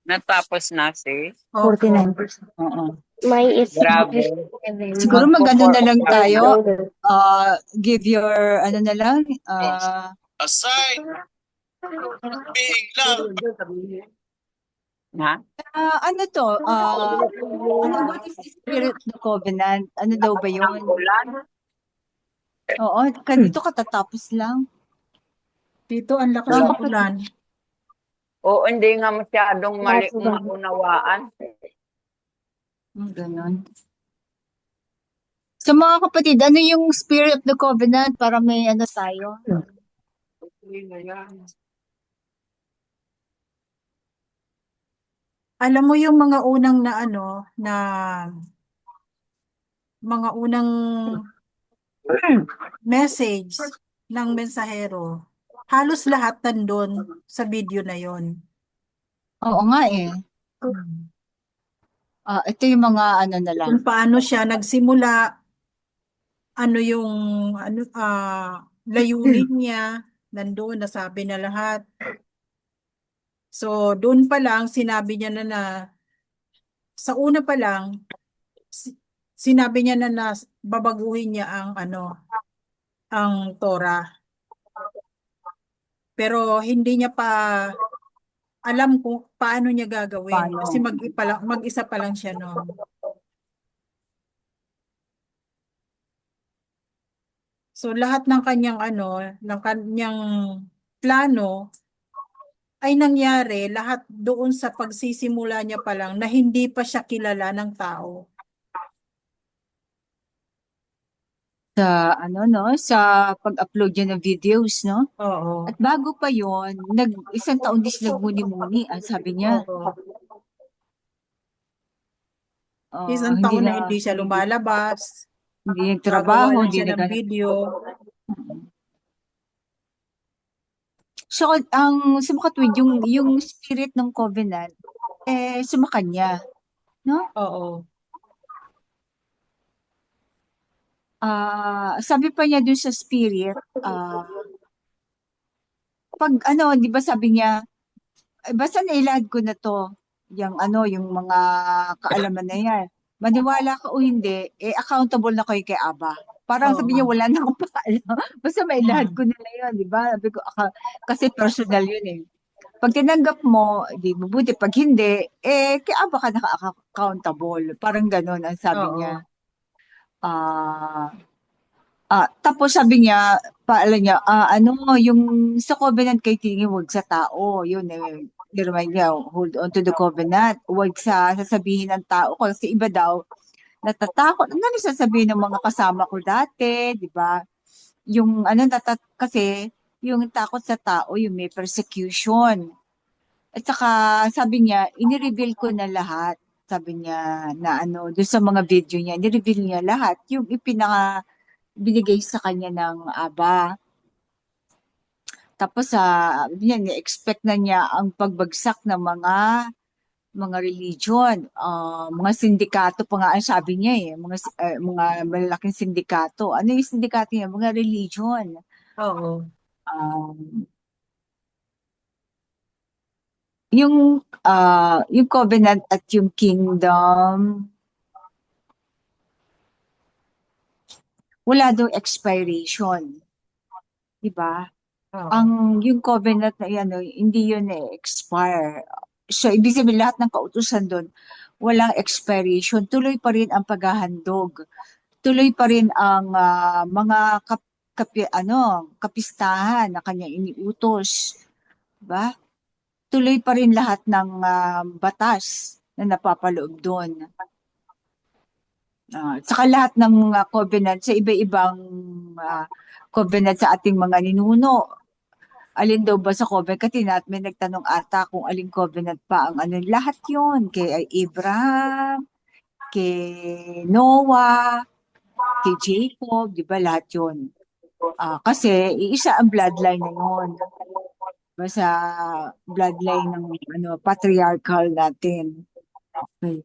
Natapos na sis. Opo. 49%. Oo. My is Grabe. 67. Siguro mag-ano na lang Magpo-4 tayo, Uploaded. give your, ano na lang, Aside being loved. Ha? ano to, ano, what is the spirit of the covenant? Ano daw ba yun? Ulan? Oo, kanito katatapos lang. Dito ang lakas Mga ng kapatid, ulan. Oo, hindi nga masyadong mali That's one. maunawaan. ganun. So mga kapatid, ano yung spirit of the covenant para may ano tayo? Alam mo yung mga unang na ano, na mga unang message ng mensahero. Halos lahat nandun sa video na yon. Oo nga eh. Ito yung mga ano na lang. Kung paano siya nagsimula, ano yung ano layunin niya, nandoon nasabi na lahat. So doon pa lang sinabi niya na sa una pa lang sinabi niya na babaguhin niya ang ang Torah. Pero hindi niya pa alam kung paano niya gagawin Paano? kasi mag-isa pa lang siya noon. So lahat ng kanyang ng kanyang plano ay nangyari lahat doon sa pagsisimula niya pa lang na hindi pa siya kilala ng tao. Sa ano no, sa pag-upload niya ng videos, no? Oo. At bago pa yon, isang taon din siya nagmuni-muni, sabi niya. Oo. Hindi Isang taon na na, hindi siya lumalabas. hindi Gagawa nagtrabaho, lang hindi siya ng naghanap. video. So, ang sumakatwid, yung spirit ng covenant, sumakanya, no? Oo. Sabi pa niya dun sa spirit, pag ano, di ba sabi niya, basta nailahad ko na to, yung mga kaalaman na yan. Maniwala ka o hindi, accountable na kayo kay Aba. Parang sabi niya, Oo. wala na akong pakaalam. Basta mailahad Hmm. ko na yun, di ba? Sabi ko, kasi personal yun eh. Pag tinanggap mo, di mabuti. Pag hindi, kay Aba ka naka-accountable. Parang ganun ang sabi Oo. niya. Tapos sabi niya, paalam niya, yung sa covenant kay tingin, wag sa tao. Yun eh, niremind niya, hold on to the covenant. Wag sa sasabihin ng tao. Kasi iba daw, natatakot. Ano na sasabihin ng mga kasama ko dati, di ba? Yung kasi, yung takot sa tao, yung may persecution. At saka, sabi niya, inireveal ko na lahat. Sabi niya, na doon sa mga video niya, inireveal niya lahat. Yung binigay sa kanya ng Aba. Tapos ni-expect na niya ang pagbagsak ng mga religion, mga sindikato pa nga ang sabi niya mga malalaking sindikato. Ano yung sindikato niya? Mga religion. Oo. Um, yung covenant at yung kingdom, wala daw expiration. Diba? Oo. Yung covenant na yan, hindi yun expire. So, ibig sabihin lahat ng kautusan doon, walang expiration. Tuloy pa rin ang paghahandog. Tuloy pa rin ang mga kapistahan na kanya iniutos. Diba? Tuloy pa rin lahat ng batas na napapaloob doon. Saka lahat ng covenant sa iba-ibang covenant sa ating mga ninuno. Alin daw ba sa covenant? Kasi may nagtanong ata kung aling covenant pa ang lahat yon kay Abraham, kay Noah, kay Jacob, di ba lahat yon? Kasi iisa ang bloodline na yun. Basta bloodline ng patriarchal natin. Okay.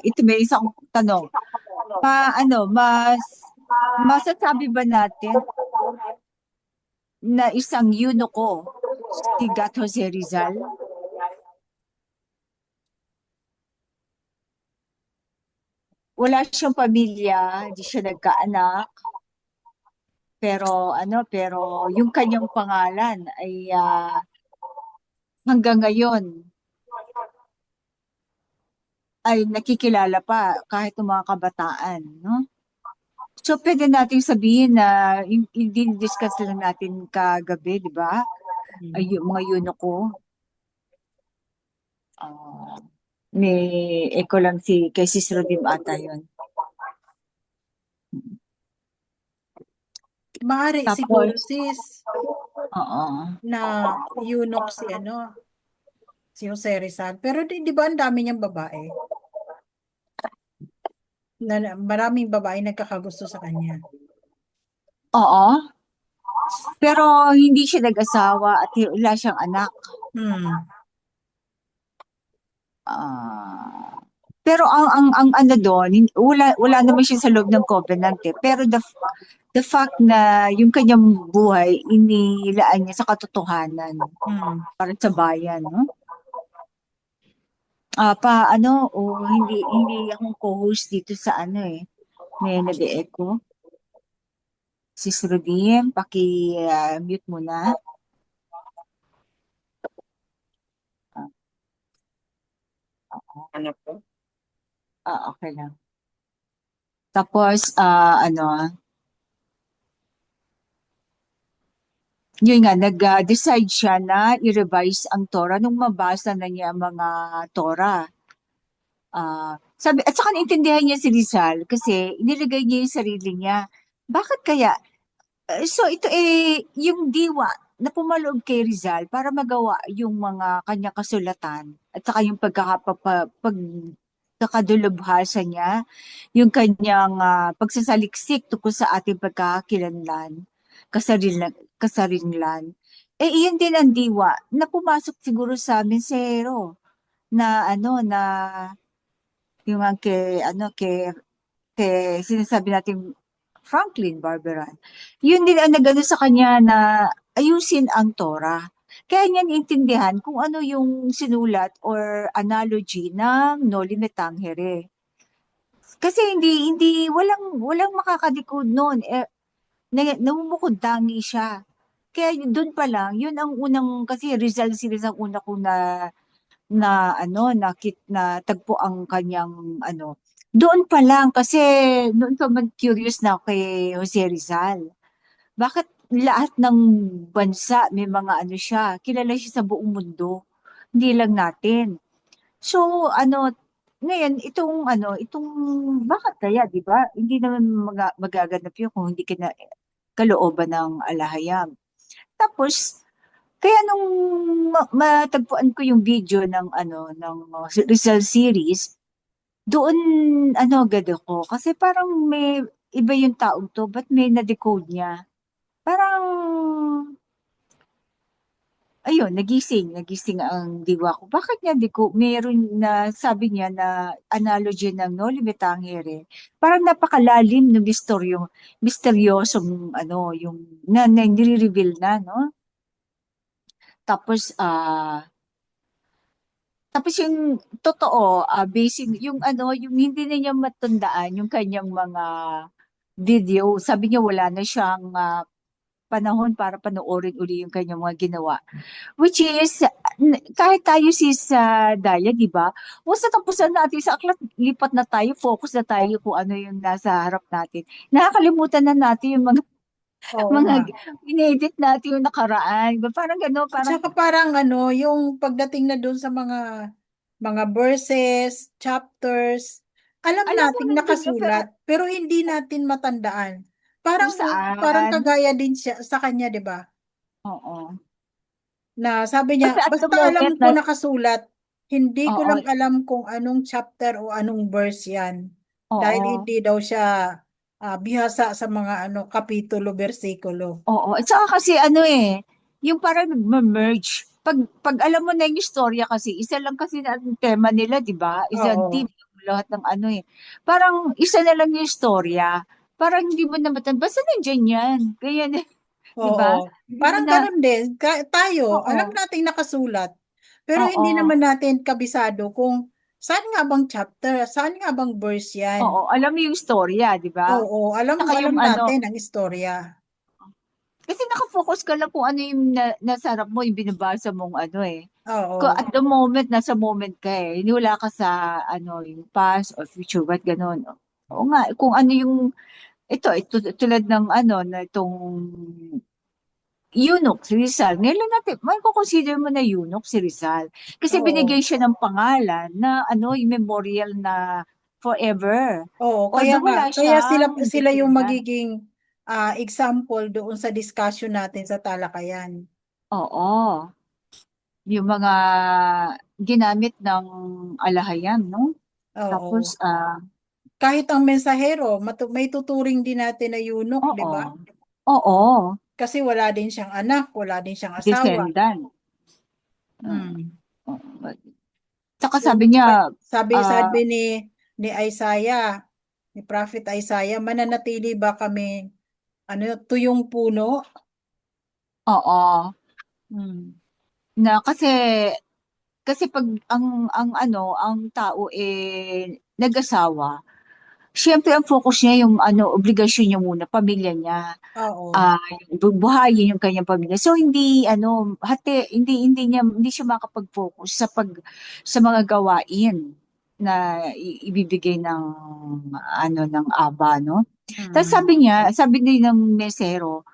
Ito may isang tanong. Masasabi ba natin na isang eunuko si Gat Jose Rizal. Wala siyang pamilya, hindi siya nagkaanak, pero yung kanyang pangalan ay hanggang ngayon ay nakikilala pa kahit ng mga kabataan, no? So, pwede nating sabihin na yung discuss lang natin kagabi, di ba? Ay, yung mga Yunoko. Ah, may echo lang kay Sis Rodim ata yun. Maaari Tapos, siguro sis oo. na eunuch si Jose Rizal. Pero di ba ang dami niyang babae? Maraming babae nagkakagusto sa kanya. Oo. Pero hindi siya nag-asawa at wala siyang anak. Hmm. Pero ang ano doon, wala naman siya sa loob ng covenant eh. Pero the fact na yung kanyang buhay inilaan niya sa katotohanan para sa bayan, no? Hindi akong co-host dito sa ano eh. May nag-echo. Sis Rudim, paki-mute muna. Ano po? Okay lang. Tapos, yun nga, nag-decide siya na i-revise ang Torah nung mabasa na niya ang mga Torah. At saka naintindihan niya si Rizal kasi inilagay niya yung sarili niya. Bakit kaya? So ito yung diwa na pumaloob kay Rizal para magawa yung mga kanya kasulatan at saka yung pagkakadulubhasa niya, yung kanyang pagsasaliksik tungkol sa ating pagkakakilanlan, kasarinlan. Iyan din ang diwa na pumasok siguro sa mensero na yung kay sinasabi natin Franklin Barberan. Yun din ang nagano sa kanya na ayusin ang Torah. Kaya niya naintindihan kung ano yung sinulat or analogy ng Noli Me Tangere. Kasi walang makakadikod noon. Namumukod tangi siya. Kaya doon pa lang, yun ang unang, kasi Rizal series ang una ko na tagpo ang kanyang doon pa lang kasi noon pa man curious na ako kay Jose Rizal. Bakit lahat ng bansa may mga siya, kilala siya sa buong mundo, hindi lang natin. So ngayon itong bakit kaya, 'di ba? Hindi naman magaganap 'yun kung hindi kalooban ng alahayam. Tapos kaya nung matagpuan ko yung video ng Rizal series, doon agad ako kasi parang may iba yung taong to, but may na-decode niya. Parang ayun, nagising ang diwa ko. Bakit niya meron na sabi niya na analogy ng Noli Me Tangere. Parang napakalalim ng misteryosong yung na nire-reveal na, no? Tapos yung totoo, basic, yung hindi na niya matandaan yung kanyang mga video. Sabi niya wala na siyang panahon para panoorin uli yung kanyang mga ginawa. Which is, kahit tayo sa Daya, di ba? Once natapusan natin sa aklat, lipat na tayo, focus na tayo kung ano yung nasa harap natin. Nakakalimutan na natin yung Oo mga nga. inedit natin yung nakaraan. Parang gano'n, parang Tsaka parang yung pagdating na doon sa mga verses, chapters, alam alam mo nating nandun yun, pero nakasulat, pero hindi natin matandaan. kung Parang saan, kagaya din siya sa kanya, 'di ba? oo. Na sabi Kasi niya, at the basta moment alam ko na, nakasulat, hindi ko oo, lang alam kung anong chapter o anong verse 'yan. Dahil oo, hindi daw siya bihasa sa mga kapitulo, bersikulo. oo. At saka kasi yung parang nag-merge. Pag alam mo na yung istorya kasi, isa lang kasi na ang tema nila, di ba? Isang Oo. team, lahat ng Parang isa na lang yung istorya. Parang hindi mo na basta nandiyan yan. Kaya, Di ba? Oo. Parang Na, ganun din. Tayo, alam oo, nating nakasulat. Pero hindi oo, naman natin kabisado kung saan nga bang chapter, saan nga bang verse yan. oo. Alam mo yung storya, di ba? Oo, alam Saka alam yung natin ano, ang istorya. kasi nakafocus ka lang kung ano yung nasa harap mo, yung binabasa mong ano eh. Oo. At the moment, nasa moment ka eh. Hindi wala ka sa ano, yung past or future, what ganun. Oo nga, kung ano yung, ito tulad ng ano, na itong eunuch, si Rizal. Ngayon lang natin, may consider mo na eunuch si Rizal. Kasi binigay Oo. siya ng pangalan na ano, yung memorial na forever. Oo, kaya Although nga, wala kaya sila siyang sila yung descendant. magiging example doon sa discussion natin sa talakayan. Oo. Yung mga ginamit ng alahayan, no? Oo. Tapos, Kahit ang mensahero, may tuturing din natin na eunuch, di oo. ba? Oo. Kasi wala din siyang anak, wala din siyang asawa. Descendant. Hmm. Oo. Saka So, sabi niya, sabi ah, sabi ni Isaiah, ni Prophet Isaiah, mananatili ba kami tuyong puno? oo, Hmm. na kasi pag ang ano, ang tao nag-asawa, syempre ang focus niya yung ano, obligasyon niya muna, pamilya niya. Oo. Yung buhayin yung kanyang pamilya. So hindi ano, hindi siya makapag-focus sa mga gawain na ibibigay ng ano ng aba, no? Tapos Hmm. sabi din ng mesero,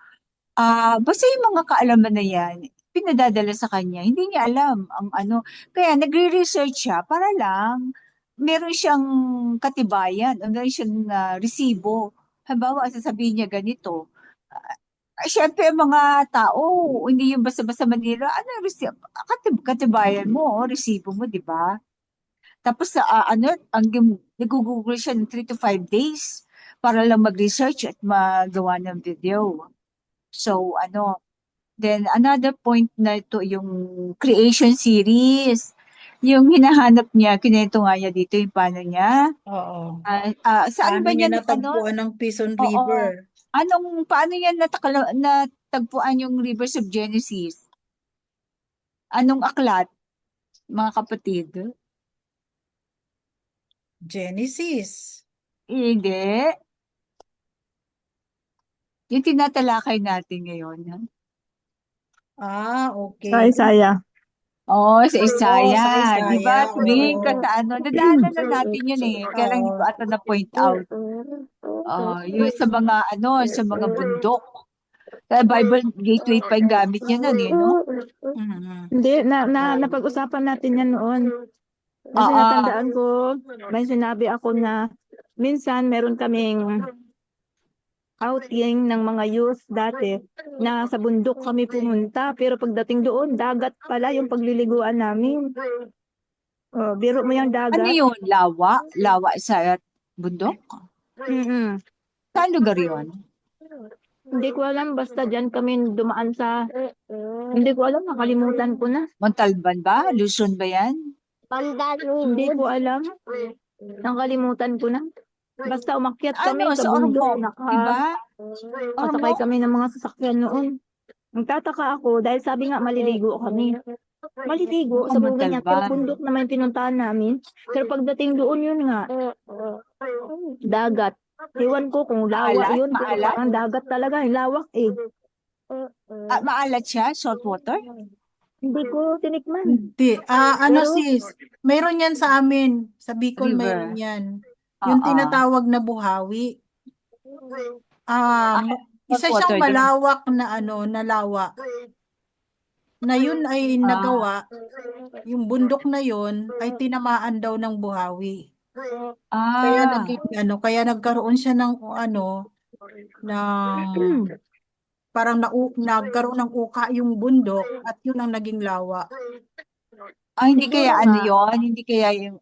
basta yung mga kaalaman na yan, pinadadala sa kanya. Hindi niya alam ang ano. Kaya nagre-research siya para lang meron siyang katibayan o meron siyang resibo. Halimbawa, sasabihin niya ganito. Siyempre, ang mga tao, hindi yung basta-basta Manila, ano yung resibo? Katibayan mo, resibo mo, di ba? Tapos, nag-google siya ng 3 to 5 days para lang mag-research at magawa ng video. So, then another point na ito yung creation series. Yung hinahanap niya, kinento nga niya dito yung paano niya. Oo. Saan Paano ba niya niya, natagpuan ng Quezon oo, River? paano niya natagpuan yung Rivers of Genesis? Anong aklat, mga kapatid? Genesis. Hindi. Yung tinatalakay natin ngayon. Sa Okay. Isaiah. Oh, sa Oo, sa Isaiah. Di ba? Isaiah. Tumingin ka Oo. sa ano. Nadaanan na natin yun eh. Kaya lang hindi ko Oo. ata na-point out. Yung sa mga bundok. Kaya Bible Gateway pa yung gamit niya nun eh, no? Mhm. Hindi, napag-usapan natin yan noon. Kasi Oo. natandaan ko, may sinabi ako na minsan meron kaming outing ng mga youth dati na sa bundok kami pumunta. Pero pagdating doon, dagat pala yung pagliliguan namin. Oh, biro mo yung Ano dagat. yun? Lawa? Lawa sa bundok? Mm-mm. Saan lugar yun? Hindi ko alam, basta dyan kami dumaan sa... Hindi ko alam, nakalimutan ko na. Montalban ba? Luzon ba yan? Hindi ko alam. Nakalimutan ko na. Basta umakyat kami sa Sa bundok. Ormoc? Diba? Nakasakay Ormoc? kami ng mga sasakyan noon. Nagtataka ako dahil sabi nga maliligo kami. Maliligo, Baka sabi ko ganyan. Pero Montalban. bundok naman yung pinuntahan namin. Pero pagdating doon yun nga, dagat. Ewan ko kung lawa Maalat? yun. Pero Maalat? parang dagat talaga. Lawak eh. Maalat siya? Salt water? Hindi ko tinikman. Hindi. Pero, Sis, meron yan sa amin. Sa Bicol, meron River? yan. Yung Oo. tinatawag na buhawi. Ah, salt Isa siyang water din. malawak na lawa. Na yun ay nagawa, yung bundok na yun ay tinamaan daw ng buhawi. Kaya Ah, kaya nagkaroon siya ng ng parang nagkaroon ng uka yung bundok at yun ang naging lawa. hindi siguro kaya ano nga, yon? Hindi kaya yung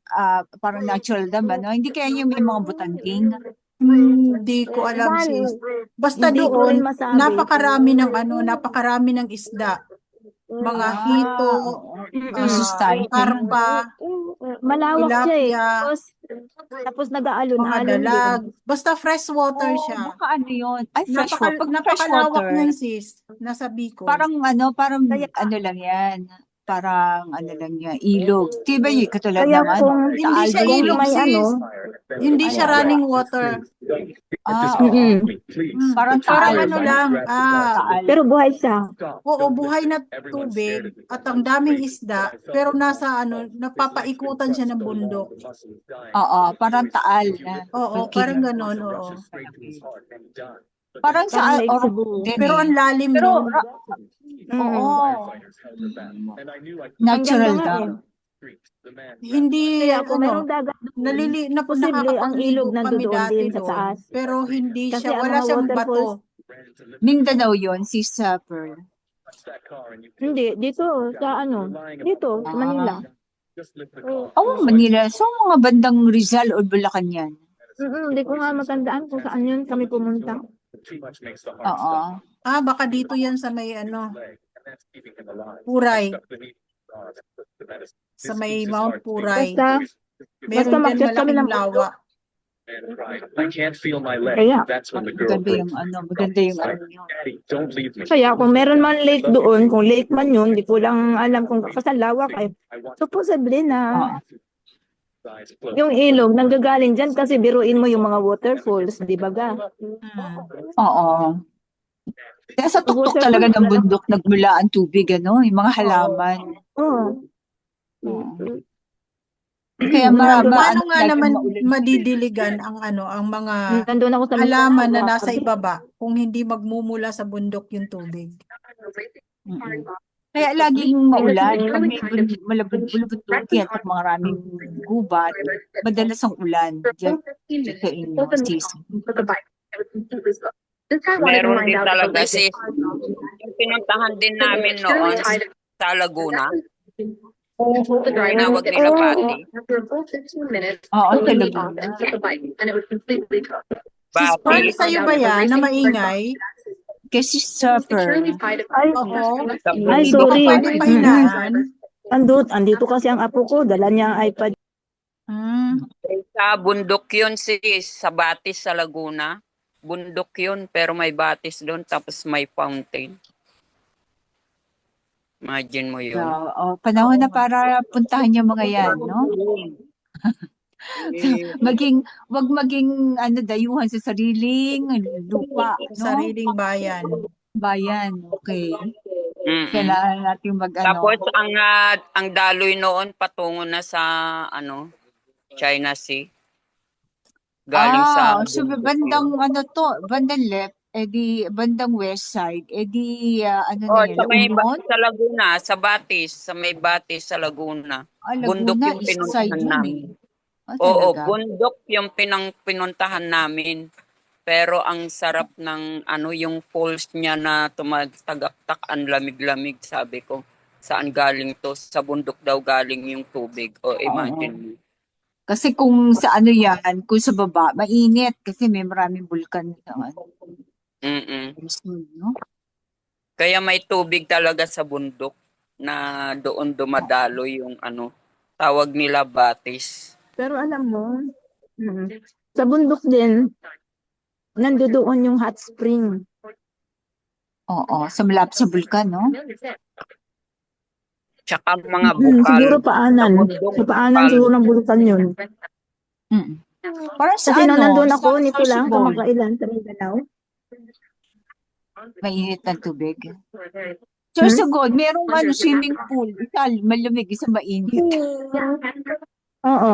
parang natural dam, ano? Hindi kaya yung may mga butanding? Hindi ko alam, sis. Basta hindi ko rin doon, masabi. napakarami ng isda. Mga hito, Oo. Mm-mm. Yung sustaining. karpa, Malawak siya eh. tilapia. Tapos, Tapos mga nag-aalon-alon din. dalag. Basta fresh water Oh, siya. baka ano yun. Ay, fresh water. Pag fresh Napakalawak water, niyan, sis. Nasa Bicol. parang Kaya, ano lang yan. Parang ano lang yan, ilog. Diba yun, katulad kaya ng ano, kung, Hindi siya Taal ilog, may Lake. sis. Hindi Ano? siya running water. Oo. mm, Parang Parang Taal. ano lang, Taal. pero buhay siya. oo, buhay na tubig at ang daming isda, pero nasa ano, napapaikutan siya ng bundok. Oo, parang Taal na. Oo, Malaki. parang ganon, oo. Parang sa Parang Lake Orok Cebu. din Pero ang eh. lalim Pero, nun. oo. Ang Natural ganda nga daw. Hindi, Kaya kung ano, merong dagat doon, posible ang nakakapagligo ilog kami nandoon dati din sa doon. taas. Pero hindi Kasi siya, ang wala mga siyang waterfalls, bato. Mindanao yun, si Pearl. hindi, dito sa dito, sa Manila. Oh, Manila. So, mga bandang Rizal o Bulacan yan. Hindi ko nga matandaan kung saan yun kami pumunta. Oo. Baka dito yan sa may ano, Puray. Sa may Mount Puray. Basta Meron din makyat kami malaking ng lawa. Kaya, Maganda yung ano yun. kaya kung meron man lake doon, kung lake man yun, di ko lang alam kung kasan lawak ay supposedly na Oo. yung ilog nanggagaling dyan kasi biruin mo yung mga waterfalls, di ba ga? Oo. Kaya sa tuktok talaga ng bundok nagmula ang tubig, ano? Yung mga halaman. Oo. Oo. Kaya Paano nga laging naman maulan. madidiligan ang ano, ang mga Nandun ako sa halaman na Mindanao, nasa ibaba kung hindi magmumula sa bundok yung tubig? Mm-mm. Kaya laging maulan. Pag may bulubundukin at maraming gubat, madalas ang ulan. Diyan sa inyo, sis. Meron din talaga sis. Yung pinuntahan din namin noon sa Laguna, tinawag nila Bati. Oo, talaga. Sis Pearl, Bati. sa'yo ba yan na maingay? Kasi Pearl. Ay, Oo. Sa ay, Hindi bundok ka sorry. pwede naman. pahinaan. Andito kasi ang apo ko, dala niya ang iPad. Sa bundok yun sis, sa Batis sa Laguna. Bundok yun, pero may batis doon, tapos may fountain. Imagine mo yun. Panahon na para puntahan yung mga yan, no? Wag maging dayuhan sa sariling lupa, no? Sariling bayan. Bayan, okay. Mm-mm. Kailangan natin Tapos ang daloy noon patungo na sa China Sea. Galing sa so bundok bandang yun. bandang left, bandang west side, na Oh, yan, sa may Umon? sa Laguna, sa Batis, sa may Batis sa Laguna. Bundok Laguna, yung east side pinuntahan yun namin. talaga. Bundok yung pinuntahan namin. Pero ang sarap ng yung falls niya na tumatagaktak, ang lamig-lamig, sabi ko. Saan galing to? Sa bundok daw galing yung tubig. Imagine mo. Kasi kung sa yan, kung sa baba, mainit kasi may maraming bulkan naman. No? Kaya may tubig talaga sa bundok na doon dumadalo yung tawag nila Batis. Pero alam mo, sa bundok din, nandoon yung hot spring. Oo, sa malapit sa bulkan, no? Tsaka mga bukal. Siguro paanan. Sa paanan siguro ng bulkan yun. Parang sa Kasi nung nandun sa ako, nito lang, Sorsogon, kamakailan sa Mindanao. mainit ng tubig. Sorsogon, merong swimming pool. Isa malamig, isa mainit. Oo.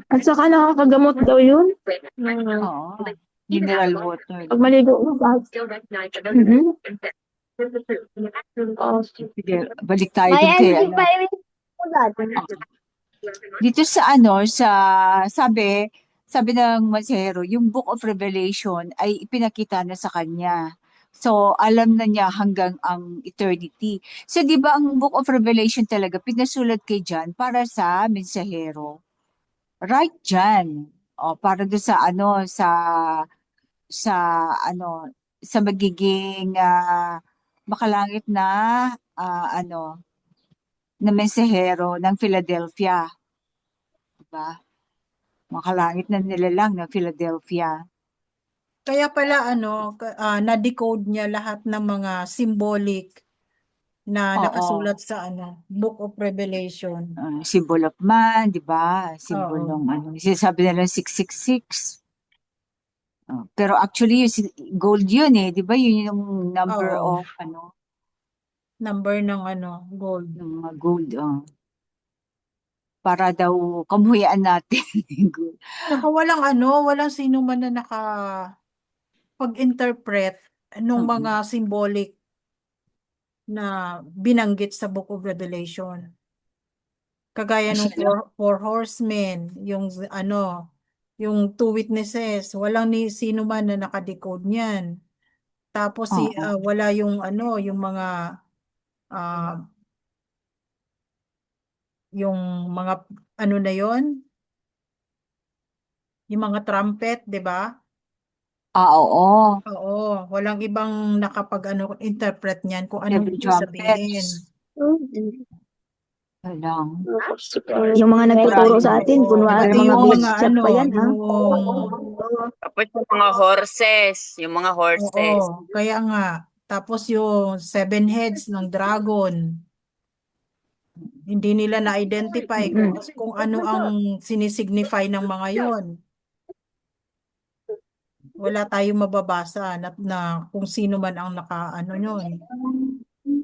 At saka nakakagamot daw yun. Oo, mineral water. Pag maligo mo ba? Sige, balik tayo dun kay dito sa sabi ng Masero, yung Book of Revelation ay ipinakita na sa kanya. So, alam na niya hanggang ang eternity. So, di ba ang Book of Revelation talaga pinasulat kay John para sa mensahero? Right, John. Para doon sa magiging makalangit na na mensahero ng Philadelphia. Diba? Makalangit na nilalang ng Philadelphia. Kaya pala na-decode niya lahat ng mga symbolic na Oo. nakasulat sa Book of Revelation. Symbol of man, di ba? Symbol Oo. ng sinasabi nila 666. Pero actually, gold yun eh. Di ba? Yun yung number Oo. of Number ng gold. ng mga gold. Para daw kamuhian natin. Gold. Saka walang sino man na pag-interpret ng mga symbolic na binanggit sa Book of Revelation. Kagaya ng four horsemen, yung yung two witnesses, walang sino man na nakadecode niyan. Tapos Oo. wala yung yung mga ah, yung mga na yon, yung mga trumpet, 'di ba? Oo. Oo, walang ibang interpret niyan kung anong Seven ibig sabihin. trumpets. Walang. Yung mga nagtuturo sa atin, Oo. kunwari Pati mga yung mga bishop pa yan, ha? Tapos yung mga horses, Oo, kaya nga. Tapos yung seven heads ng dragon, hindi nila na-identify kung ano ang sinisignify ng mga yon. Wala tayong mababasa na kung sino man ang yun.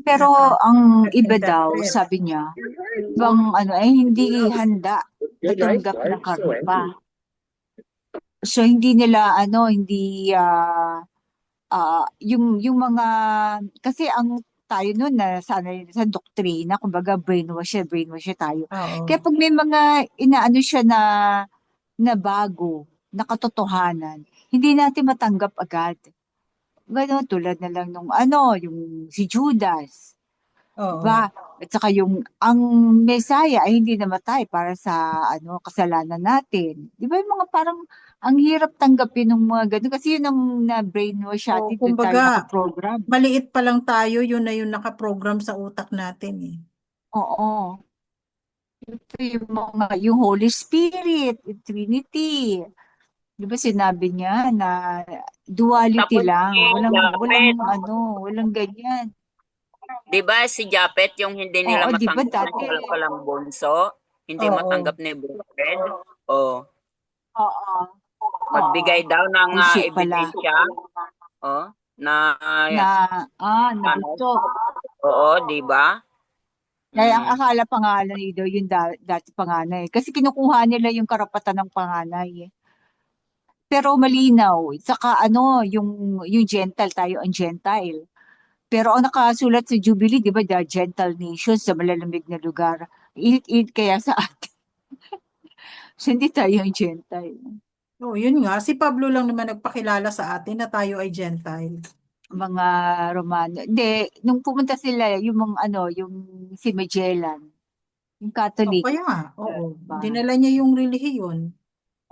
Pero ang iba daw, Interpret. sabi niya, bang ay hindi handa tatanggap ng karupa. So hindi nila hindi yung mga kasi ang tayo noon na sa doktrina, kumbaga brainwash tayo. Oo. Kaya pag may mga inaano siya na bago, na katotohanan, hindi natin matanggap agad. Gano'n, tulad na lang nung yung si Judas. Oo. Diba? At saka ang Messiah ay hindi namatay para sa kasalanan natin. Di ba yung mga parang ang hirap tanggapin ng mga ganun kasi yun ang na-brainwash natin, doon tayo Kumbaga, nakaprogram. maliit pa lang tayo, yun na yung nakaprogram sa utak natin eh. Oo. Ito yung Holy Spirit, yung Trinity. Di ba sinabi niya na duality Tapos lang. si Walang ganyan. 'di ba si Japet yung hindi nila Oo, di ba matanggap dati? na wala palang bunso, hindi Oo. matanggap ni Wilfred. Oh, Oo. magbigay daw ng Bunso pala. ebidensya. Oh, na Nabunso. oo, 'di ba? Kaya ang akala panganay daw yung dati panganay. Kasi kinukuha nila yung karapatan ng panganay. Pero malinaw. Saka yung Gentile, tayo ang Gentile. Pero ang nakasulat sa Jubilee, di ba, the Gentile nation sa malalamig na lugar. Init-init kaya sa atin. So, hindi tayo ang Gentile. Oo, yun nga. Si Pablo lang naman nagpakilala sa atin na tayo ay Gentile. Mga Romano. Hindi, nung pumunta sila, yung si Magellan, yung Catholic. Kaya nga, oo. Diba? Dinala niya yung relihiyon.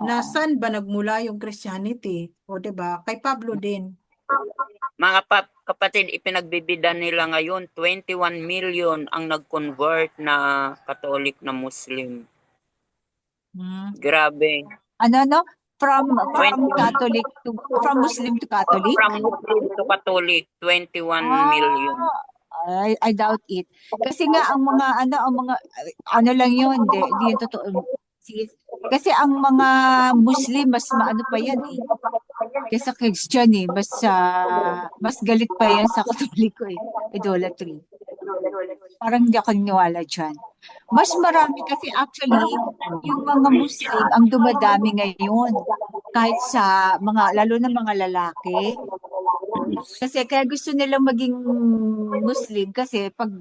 Na Oo. saan ba nagmula yung Christianity? O, 'di ba? Kay Pablo din. Mga kapatid, ipinagbibida nila ngayon, 21 million ang nag-convert na Catholic na Muslim. Grabe. From Muslim to Catholic? From Muslim to Catholic, 21 million. I doubt it. Kasi nga ang mga lang yun, di yung totoo. Kasi ang mga Muslim mas maano pa yan eh. Kaysa Christian eh, mas galit pa yan sa Katoliko eh. Idolatry. Parang hindi ako niniwala dyan. Mas marami kasi actually, yung mga Muslim ang dumadami ngayon. Kahit sa lalo na mga lalaki. Kasi kaya gusto nilang maging Muslim kasi pag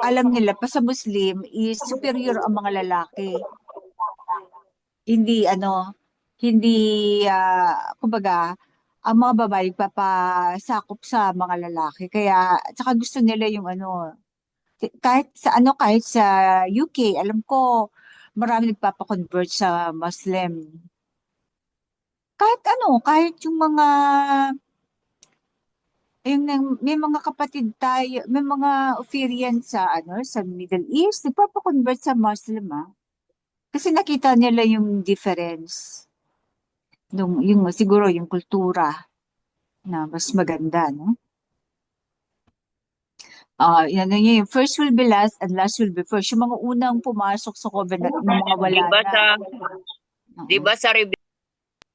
alam nila pa sa Muslim is superior ang mga lalaki. Hindi kumbaga, ang mga babae papasakop sa mga lalaki. Kaya, saka gusto nila yung kahit sa UK, alam ko, marami nagpapakonvert sa Muslim. Kahit yung mga may mga kapatid tayo, may mga Ophirian sa sa Middle East, nagpapa-convert sa Muslim ah. Kasi nakita nila yung difference yung siguro yung kultura na mas maganda, no? Yan na yung first will be last and last will be first. Yung mga unang pumasok sa covenant, yung mga wala Di ba na. sa Oo. di ba sa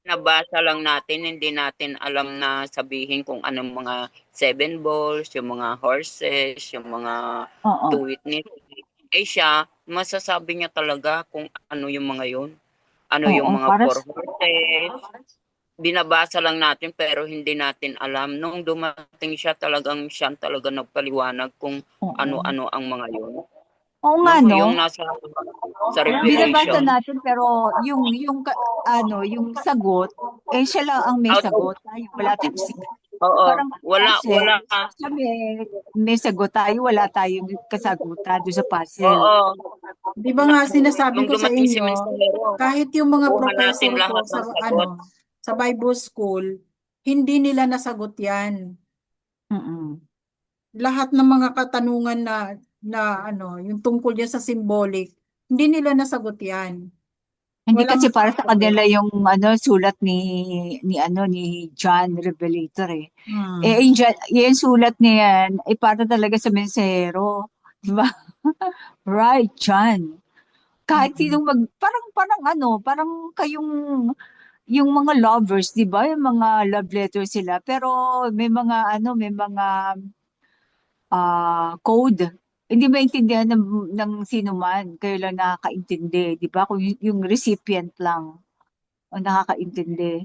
nabasa lang natin, hindi natin alam na sabihin kung anong mga seven balls, yung mga horses, yung mga Oo. two witnesses. Eh siya, masasabi niya talaga kung ano yung mga yun. Ano yung Oo, mga para four horses. Binabasa lang natin pero hindi natin alam. Nung dumating siya, siya talaga nagpaliwanag kung oo. ano-ano ang mga yun. Oo nga, No, no? yung nasa sa Binabasa Revelation. natin pero yung sagot, siya lang ang may Out of, sagot. Tayo, wala tayong sagot. oo, Parang wala, puzzle. Siya may sagot tayo, wala tayong kasagutan doon sa puzzle. oo. Di ba nga sinasabi Nung ko sa dumating si inyo, Mensahero, kahit yung mga kuha natin professor ko lahat sa ng sagot. sa Bible school, hindi nila nasagot 'yan. Mm-mm. Lahat ng mga katanungan yung tungkol yan sa symbolic, hindi nila nasagot 'yan. Hindi Walang kasi para sa nakasagot. kanila yung sulat ni John Revelator eh. Hmm. Yung sulat niya yan, para talaga sa mensahero. Di ba? Right, John. Kahit Hmm. sinong parang yung mga lovers, di ba? Yung mga love letter sila. Pero may mga code. Hindi maintindihan ng sino man. Kayo lang nakakaintindi. Di ba? Kung yung recipient lang ang nakakaintindi.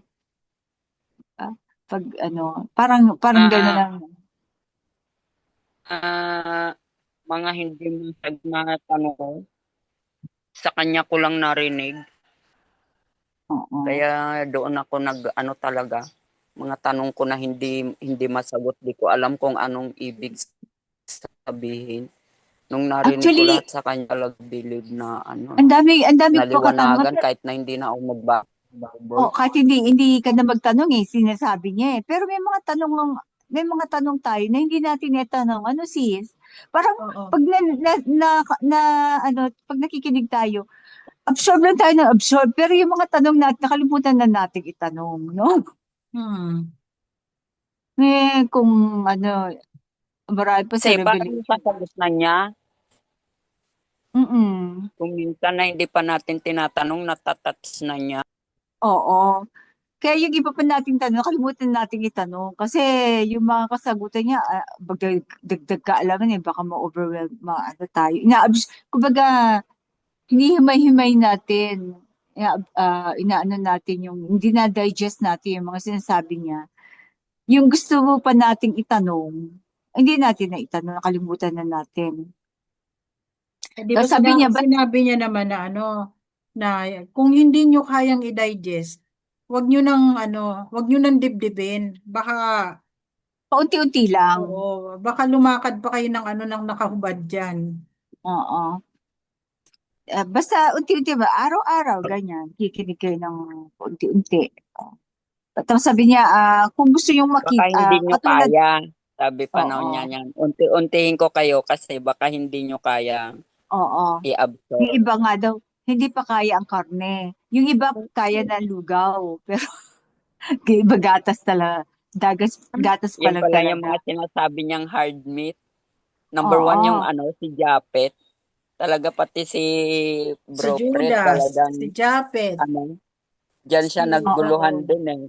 Ah, pag parang gano'n Ah, ang, ah, mga hindi masag na tanong, sa kanya ko lang narinig. oo. Kaya doon ako ano talaga, mga tanong ko na hindi masagot, di ko alam kung anong ibig sabihin. Nung narinig ko Actually, lahat sa kanya, believe na ang dami pa katanungan. naliwanagan kahit na hindi na ako O, Bible. kahit hindi ka na magtanong sinasabi niya eh. Pero may mga tanong tayo na hindi natin itanong. Ano sis? Parang Oo. pag pag nakikinig tayo, absorb lang tayo ng absorb. Pero yung mga tanong natin, nakalimutan na natin itanong, no? Hmm. Kung marami pa sa Kasi parang Revelation. nasasagot na niya, Mm. kung minsan na hindi pa natin tinatanong, natatats na niya. Oo. Kaya yung iba pa nating tanong, nakalimutan nating itanong. Kasi yung mga kasagutan niya, dagdag kaalaman baka ma-overwhelm, tayo. Kumbaga, hinihimay-himay natin. Inaano natin hindi na-digest natin yung mga sinasabi niya. Yung gusto mo pa nating itanong, hindi natin na itanong, nakalimutan na natin. Di ba Tapos sabi niya, sinabi niya naman na kung hindi nyo kayang i-digest, wag nyo nang dibdibin. Baka, paunti-unti lang. baka lumakad pa kayo ng nakahubad dyan. Oo. Basta unti-unti ba, araw-araw, ganyan. Kikinig kayo ng unti-unti. Tapos sabi niya, kung gusto yung Baka makita, hindi nyo katulad, kaya. Sabi pa na oo, niya niyan. Unti-untiin ko kayo kasi baka hindi nyo kaya oo. Yung i-absorb. iba nga daw, hindi pa kaya ang karne. Yung iba kaya na lugaw. Pero yung iba gatas talaga. Gatas pa Yan lang pala yung talaga. mga sinasabi niyang hard meat. Number one yung Oo, si Japet. Talaga pati si Si Bro Fred Judas, si talagang Japet, diyan siya nagguluhan oo. din eh.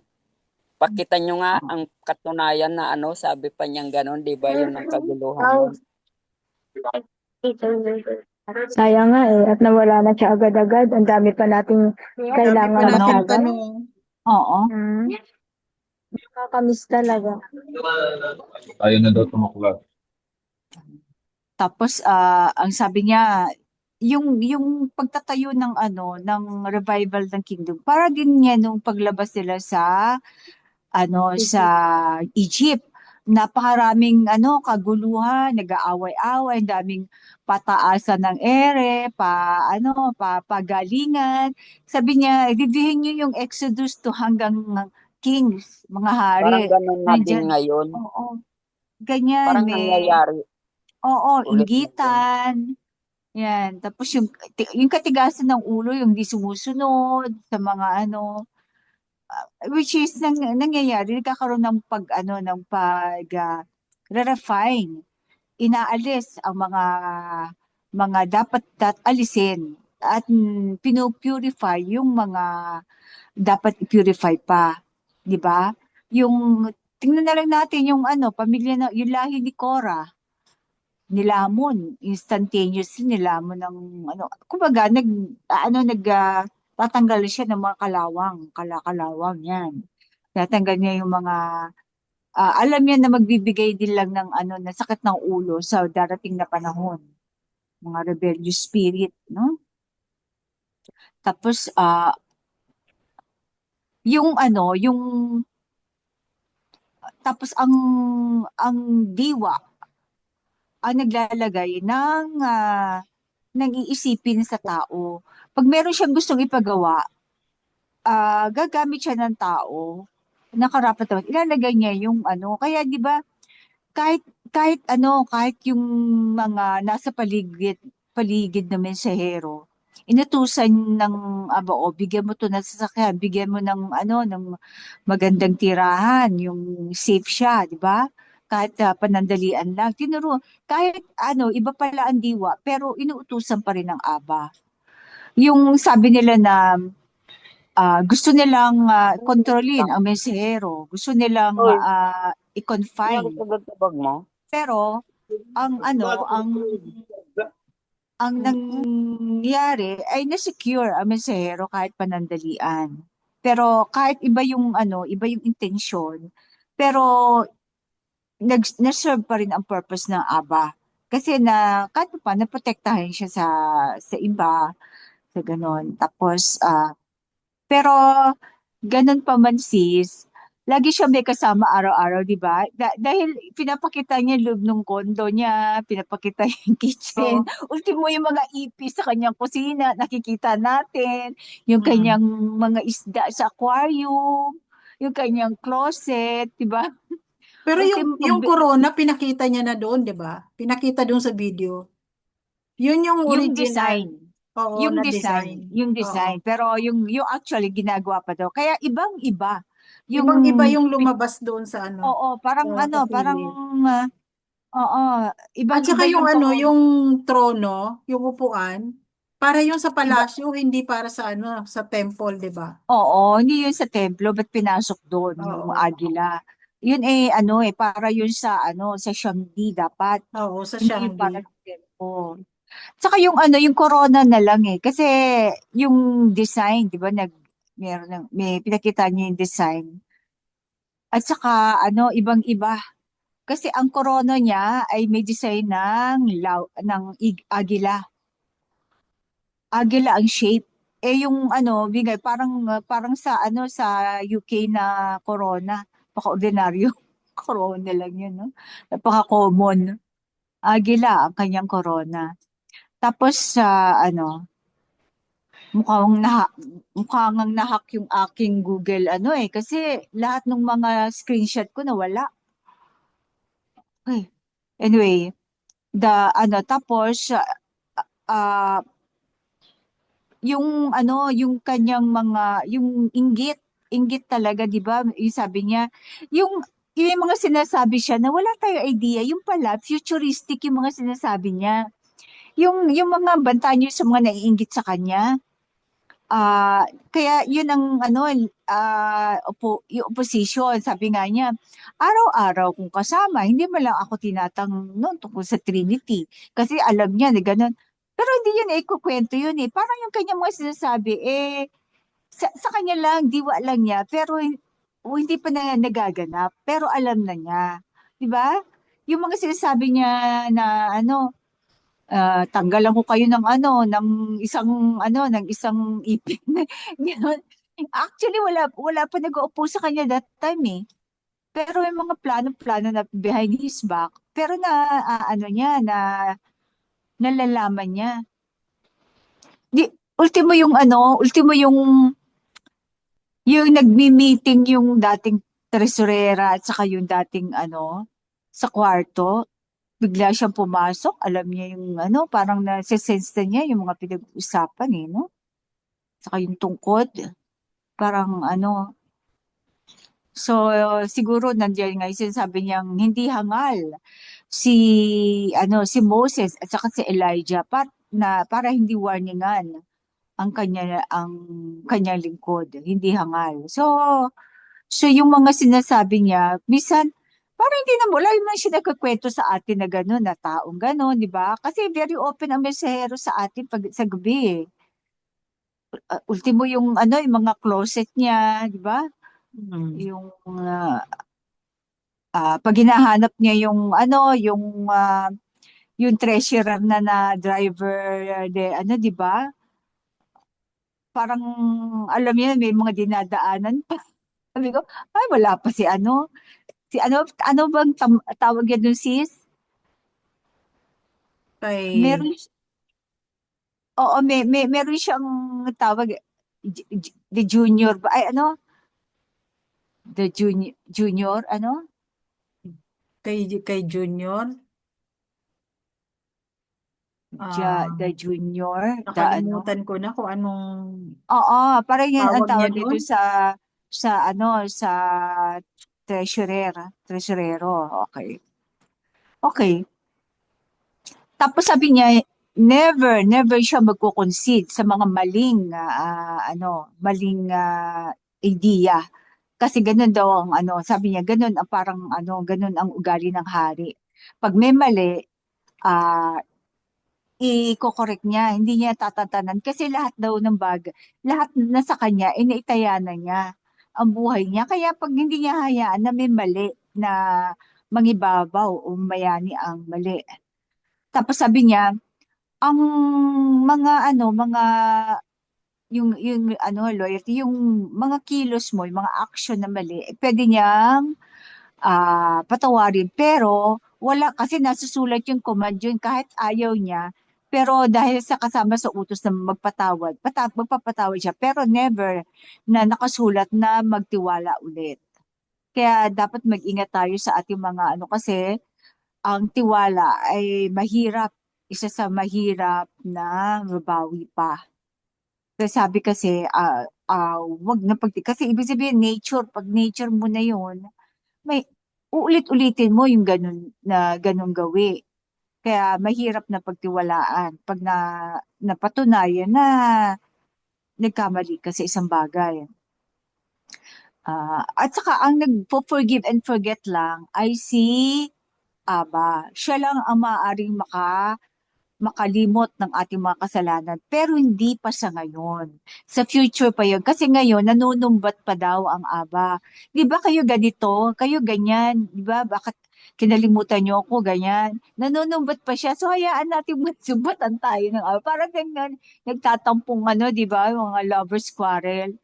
Pakita nyo nga ang katunayan na sabi pa niyang ganon, di ba yun ang kaguluhan nun. Sayang nga eh, at nawala na siya agad-agad. Ang dami pa nating Dami kailangan pa natin tanong. malaman. tanong. Oo. Nakakamiss talaga. Ayaw na daw tumuklap. Tapos, ang sabi niya, yung pagtatayo ng revival ng kingdom, para din niya nung paglabas nila sa Egypt. Napakaraming kaguluhan, nag-aaway-away, ang daming pataasan ng ere, pagalingan. Sabi niya, reviewin niyo yung Exodus to hanggang kings, mga hari. Parang ganon na din Nandyan. ngayon. Oo. ganyan, Parang may, nangyayari oo, ulit ngayon. inggitan, yan. Tapos yung katigasan ng ulo, yung di sumusunod sa mga ano, which is nangyayari, nagkakaroon ng ng refine, inaalis ang mga dapat alisin at pinupurify yung mga dapat i-purify pa, 'di ba? Yung tingnan na lang natin yung pamilya na yung lahi ni Cora, nilamon, instantaneously nilamon ng kumbaga tatanggal siya ng mga kalawang yan. Tatanggal niya yung mga alam niya na magbibigay din lang ng na sakit ng ulo sa darating na panahon, mga rebellious spirit, no? Tapos yung tapos ang diwa ang naglalagay ng iisipin sa tao. Pag meron siyang gustong ipagawa, gagamit siya ng tao na karapat-dapat. Ilalagay niya yung kaya 'di ba kahit kahit yung mga nasa paligid ng mensahero, inutusan ng aba, bigyan mo to ng sasakyan, bigyan mo ng ng magandang tirahan, yung safe siya, di ba? Kahit panandalian lang. Kahit iba pala ang diwa, pero inuutusan pa rin ng aba. Yung sabi nila na gusto nilang kontrolin ang mensahero, gusto nilang Hoy, ano i-confine. tabag mo? Pero ang ang nangyari ay na-secure ang mensahero kahit panandalian. Pero kahit iba yung intensyon, pero na-serve pa rin ang purpose ng ABA. Kasi kahit pa naprotektahan siya sa iba, sa ganon. Tapos pero ganun pa man sis, lagi siya may kasama araw-araw, di ba? Dahil pinapakita niya yung loob ng kondo niya, pinapakita yung kitchen. Oo. Ultimo yung mga ipis sa kanyang kusina, nakikita natin. Yung Mm. kanyang mga isda sa aquarium, yung kanyang closet, di ba? Pero Ultimo yung corona, pinakita niya na doon, di ba? Pinakita doon sa video. Yun yung yung original. design. Oo, na design. Yung Oo. design. Pero yung actually ginagawa pa daw. Kaya ibang-iba. Yung Ibang-iba yung lumabas doon sa Oo, parang sa parang pasilid. ah, oo, At ibang-iba saka yung yung yung trono, yung upuan, para yung sa iba, palasyo, hindi para sa sa temple, di ba? oo, hindi yun sa templo, ba't pinasok doon yung Oo. agila? Yun para yun sa sa Shanghai dapat, Oo, sa hindi yung Shanghai. para sa temple. Saka yung yung corona na lang kasi yung design, di ba, may pinakita niya yung design. At saka ibang-iba. Kasi ang corona niya ay may design ng agila. Agila ang shape. Yung bigay parang sa UK na corona. Paka-ordinaryo. Corona lang yun, no? Napaka-common. Agila ang kanyang corona. Tapos sa mukhang mukhang nahack yung aking Google kasi lahat ng mga screenshot ko nawala. Ay, anyway, tapos ah yung kanyang yung inggit talaga, 'di ba? Yung sabi niya, yung mga sinasabi siya na wala tayong idea, yung pala futuristic yung mga sinasabi niya. Yung mga banta niya sa mga naiinggit sa kanya. Kaya yun ang yung opposition, sabi nga niya, araw-araw kung kasama, hindi mo lang ako tinatanong tungkol sa Trinity. Kasi alam niya na gano'n. Pero hindi yun ikukwento yun eh. Parang yung kanya mga sinasabi, sa kanya lang, diwa lang niya, pero hindi pa na nagaganap, pero alam na niya. 'Di ba? Yung mga sinasabi niya na tanggalan ko kayo ng isang ipin. Ganon. Actually, wala pa nag-uupo sa kanya that time eh. Pero may mga plano-plano na behind his back. Pero nalalaman niya. Di, ultimo yung nagmi-meeting yung dating tresurera at saka yung dating sa kwarto. Bigla siyang pumasok. Alam niya yung ano, parang nasa-sense na niya yung mga pinag-uusapan eh, no? Saka yung tungkod. Parang ano, so siguro nandiyan nga yung sinasabi niyang hindi hangal si si Moses at saka si Elijah para hindi warningan ang kanyang lingkod, hindi hangal. So yung mga sinasabi niya, minsan parang hindi na wala naman siya nagkukwento sa atin na gano'n, na taong gano'n, di ba? Kasi very open ang mensahero sa atin pag sa gabi eh. Ultimo yung yung mga closet niya, di ba? Yung pag hinahanap niya yung yung treasurer na driver di ba? Parang alam niya may mga dinadaanan pa. Sabi ko, ay wala pa si ano bang tawag yan dun sis? Kay, Meron oo, meron siyang tawag the junior ba? Ay the junior kay Junior, the ah, junior, nakalimutan ko na kung anong Oo, parang yan ang tawag niya tawag nito doon. sa treasurero. Okay. Okay. Tapos sabi niya, never siya magko-concede sa mga maling idea. Kasi ganun daw ang sabi niya, ganun ang parang ganun ang ugali ng hari. Pag may mali, ah, i-correct niya, hindi niya tatatanan kasi lahat daw ng lahat na sa kanya, inaitaya na niya ang buhay niya. Kaya pag hindi niya hayaan na may mali na mangibabaw o mayani ang mali. Tapos sabi niya, ang mga yung loyalty, yung mga kilos mo, yung mga action na mali, pwede niyang patawarin. Pero wala kasi nasusulat yung command yun kahit ayaw niya. Pero dahil sa kasama sa utos na magpapatawad siya. Pero never na nakasulat na magtiwala ulit. Kaya dapat mag-ingat tayo sa ating mga kasi ang tiwala ay mahirap. Isa sa mahirap na mabawi pa. Kasi sabi kasi, wag na kasi ibig sabihin pag nature mo na yun, may uulit-ulitin mo yung ganun gawi. Kaya mahirap na pagtiwalaan pag napatunayan na nagkamali ka sa isang bagay. At saka ang nagpo-forgive and forget lang ay si Aba. Siya lang ang maaaring makalimot ng ating mga kasalanan. Pero hindi pa sa ngayon. Sa future pa yun. Kasi ngayon, nanunumbat pa daw ang Aba. Di ba kayo ganito? Kayo ganyan? Di ba? Bakit kinalimutan niyo ako ganyan? Nanunumbat pa siya. So, hayaan natin magsumbatan tayo ng Aba. Parang ganyan, nagtatampong di ba? Mga lovers quarrel.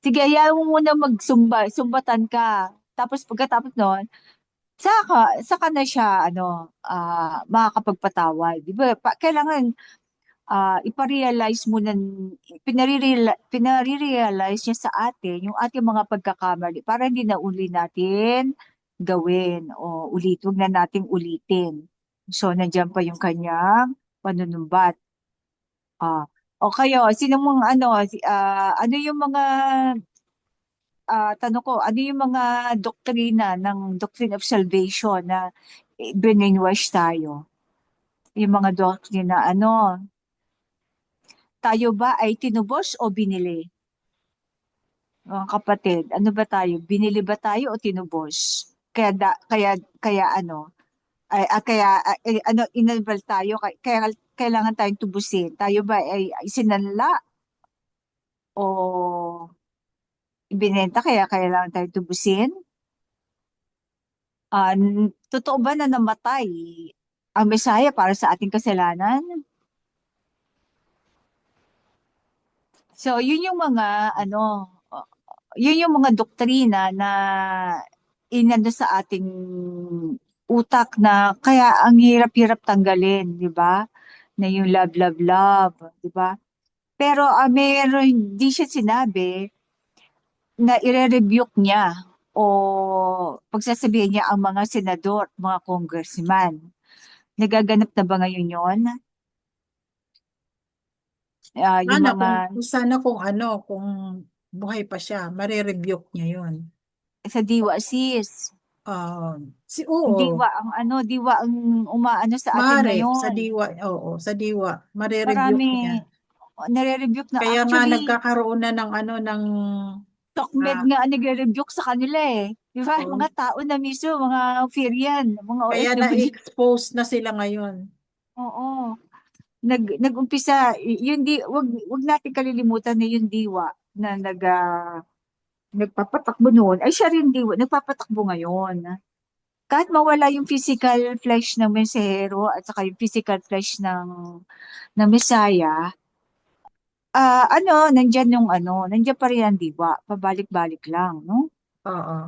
Sige, hayaan mo muna sumbatan ka. Tapos pagkatapos noon, saka na siya makakapagpatawad. Di ba? Kailangan iparealize mo pinare-realize niya sa atin yung ating mga pagkakamali para hindi na uli natin gawin o wag na nating ulitin. So, nandiyan pa yung kanyang panunumbat. O kayo, sino mong ano yung mga tanong ko, ano yung mga doktrina ng Doctrine of Salvation na brainwash tayo? Yung mga doktrina, tayo ba ay tinubos o binili? Mga kapatid, ano ba tayo? Binili ba tayo o tinubos? Kaya inanibal tayo, kaya kailangan tayong tubusin. Tayo ba ay sinanla o ibinenta kaya kailangan tayong tubusin? Totoo ba na namatay ang Mesaya para sa ating kasalanan? So, yun yung mga doktrina na inano sa ating utak na kaya ang hirap-hirap tanggalin, di ba? Na yung love, love, love, di ba? Pero meron, di siya sinabi na ire-rebuke niya o pagsasabihin niya ang mga senador, mga congressman. Nagaganap na ba ngayon yon? Yung mga Sana kung ano, kung buhay pa siya, marirebuke niya yun. sa diwa sis. Oo, Diwa ang diwa ang umaano sa atin maaari, sa ngayon. diwa, oo, sa diwa, marirebuke Marami niya. nare-rebuke na Kaya nga actually. nagkakaroon na ng ano, ng, TokMed ah, nga ang nagre-rebuke sa kanila eh. Di ba? oo, Mga tao na mismo, mga Syrian, mga kaya OFW. na-expose na sila ngayon. Oo. Nag-umpisa, yun wag natin kalilimutan na yung diwa na nagpapatakbo noon, ay siya rin diwa, nagpapatakbo ngayon. Kahit mawala yung physical flesh ng mensahero at saka yung physical flesh ng Messiah, nandiyan pa rin ang diwa, pabalik-balik lang, no? Oo,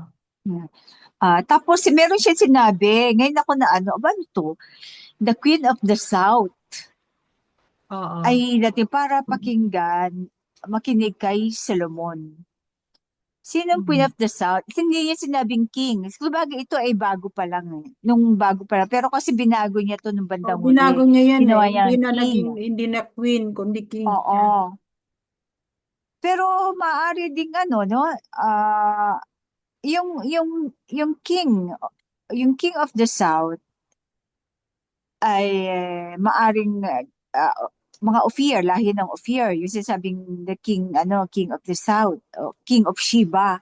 Tapos meron siya sinabi, ngayon ako na ano to? The Queen of the South oo. ay dati para makinig kay Solomon. Sinong Queen of the South? Hindi niya sinabing king. Sabagay ito ay bago pa lang eh. Nung bago pa lang. Pero kasi binago niya to nung bandang Binago huli. niya yan eh. Ginawa Hindi niyang na king. hindi na queen, kundi king siya. Oo. Pero maaari ding no? Yung king of the South ay maaring mga Ophir, lahi ng Ophir, yung sinasabing the king of the South, o king of Sheba.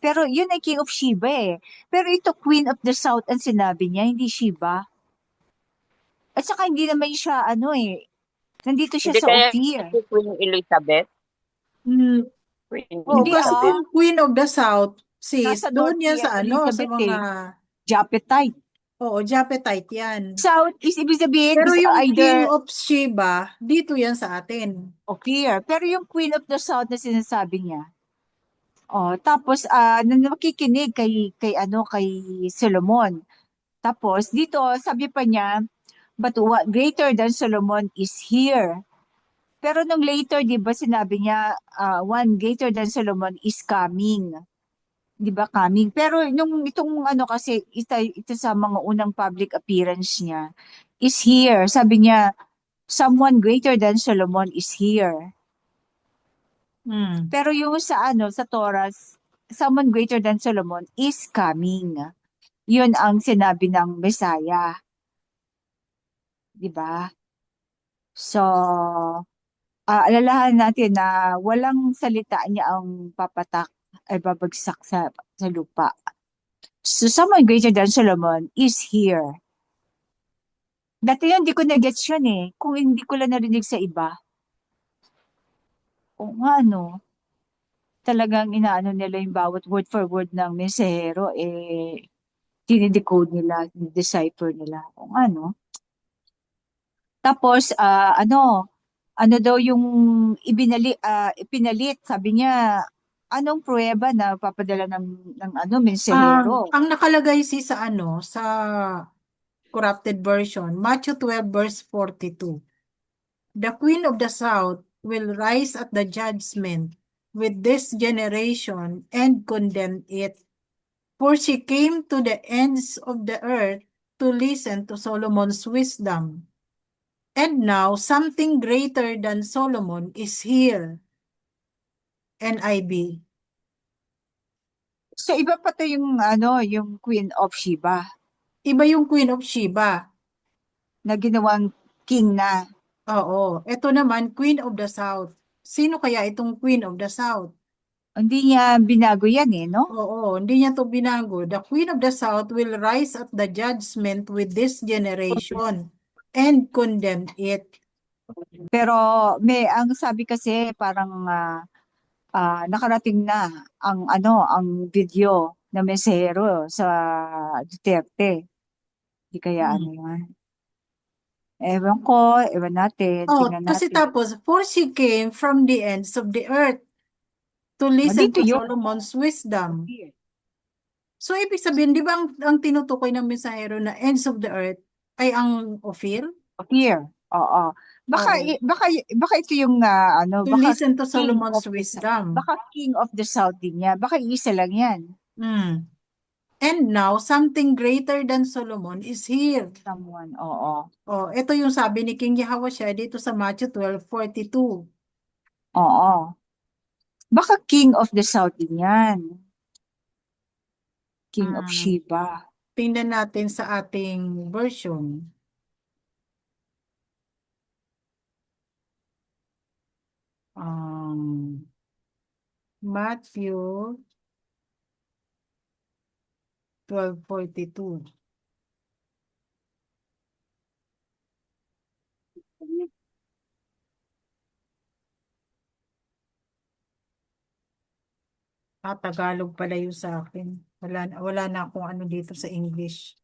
Pero yun ay king of Sheba eh. Pero ito queen of the South ang sinabi niya, hindi Sheba. At saka hindi naman siya nandito siya Hindi sa kaya Ophir. si Queen Elizabeth? Hmm. Queen Hindi Kasi Elizabeth? yung Queen of the South, sis, Nasa doon North yan si sa sa Elizabeth mga, Japetite. Japetite yan. South is ibig sabihin Pero is yung King either of Sheba, dito yan sa atin. Ophir. Pero yung Queen of the South na sinasabi niya, tapos nakikinig kay Solomon. Tapos dito sabi pa niya, but what greater than Solomon is here. Pero nung later, 'di ba, sinabi niya one greater than Solomon is coming. 'Di ba coming? Pero nung itong kasi ito sa mga unang public appearance niya is here. Sabi niya someone greater than Solomon is here. Hmm. Pero yung sa Torah, someone greater than Solomon is coming. Yun ang sinabi ng Messiah. 'Di ba? So, alalahan natin na walang salita niya ang papatak ay babagsak sa lupa. So, someone greater than Solomon is here. Dati yun, hindi ko na-gets yun eh. Kung hindi ko lang narinig sa iba. O nga, talagang inaano nila yung bawat word for word ng mensahero, dinidecode nila, decipher nila. O nga, Tapos, ano daw yung ipinalit, sabi niya, anong pruweba na papadala ng mensahero? Ang nakalagay sa corrupted version, Matthew 12 verse 42. The Queen of the South will rise at the judgment with this generation and condemn it. For she came to the ends of the earth to listen to Solomon's wisdom. And now something greater than Solomon is here. NIV. So, iba pa to yung, yung Queen of Sheba Iba yung Queen of Sheba. na ginawang king na. Oo. Ito naman, Queen of the South. Sino kaya itong Queen of the South? Hindi niya binago yan no? Oo, hindi niya to binago. The Queen of the South will rise at the judgment with this generation and condemn it. Pero ang sabi kasi parang nakarating na ang video na mensahero sa Duterte. Di kaya yan. Ewan natin, tingnan Kasi natin. tapos, for she came from the ends of the earth to listen Dito to yun. Solomon's wisdom. So, ibig sabihin, di ba ang tinutukoy ng mensahero na ends of the earth ay ang Ophir? Here. Oo. Baka Oo. baka ito yung To baka listen to king Solomon's of the wisdom. baka king of the south din niya. Baka isa lang yan. Mm. And now, something greater than Solomon is here. Someone, oo. Oh, ito yung sabi ni King Jehoshaphat dito sa Matthew 12:42. Oo. Baka King of the South din yan. King of Mm. Sheba. Tingnan natin sa ating version. Matthew 12:42. Tagalog pala yung sa akin. Wala na akong ano dito sa English.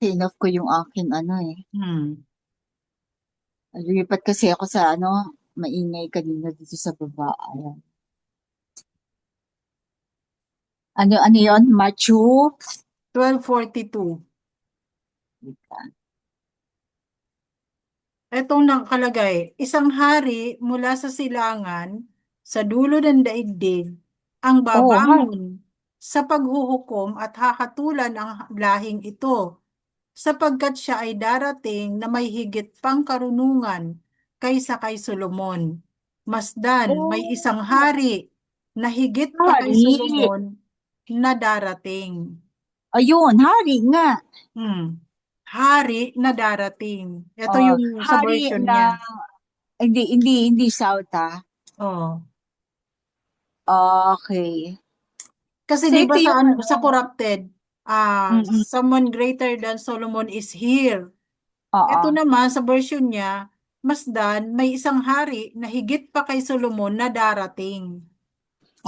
Enough ko yung aking ano eh. Hmm. Lumipat kasi ako sa ano, maingay kanina dito sa baba. Ayan. Ano yon? Matthew? 12:42. Etong nakalagay, isang hari mula sa silangan, sa dulo ng daigdig, ang Oh, babangon sa paghuhukom at hahatulan ang lahing ito, sapagkat siya ay darating na may higit pang karunungan kaysa kay Solomon. Masdan, may isang hari na higit pa kay hari. Solomon na darating. Ayun, hari nga. Hari na darating. Ito yung sa Hari version na, niya. hindi South Oh. Okay. Kasi So di ito ba yung sa corrupted, mm-mm. someone greater than Solomon is here. Oo. Ito naman sa version niya, Masdan, may isang hari na higit pa kay Solomon na darating.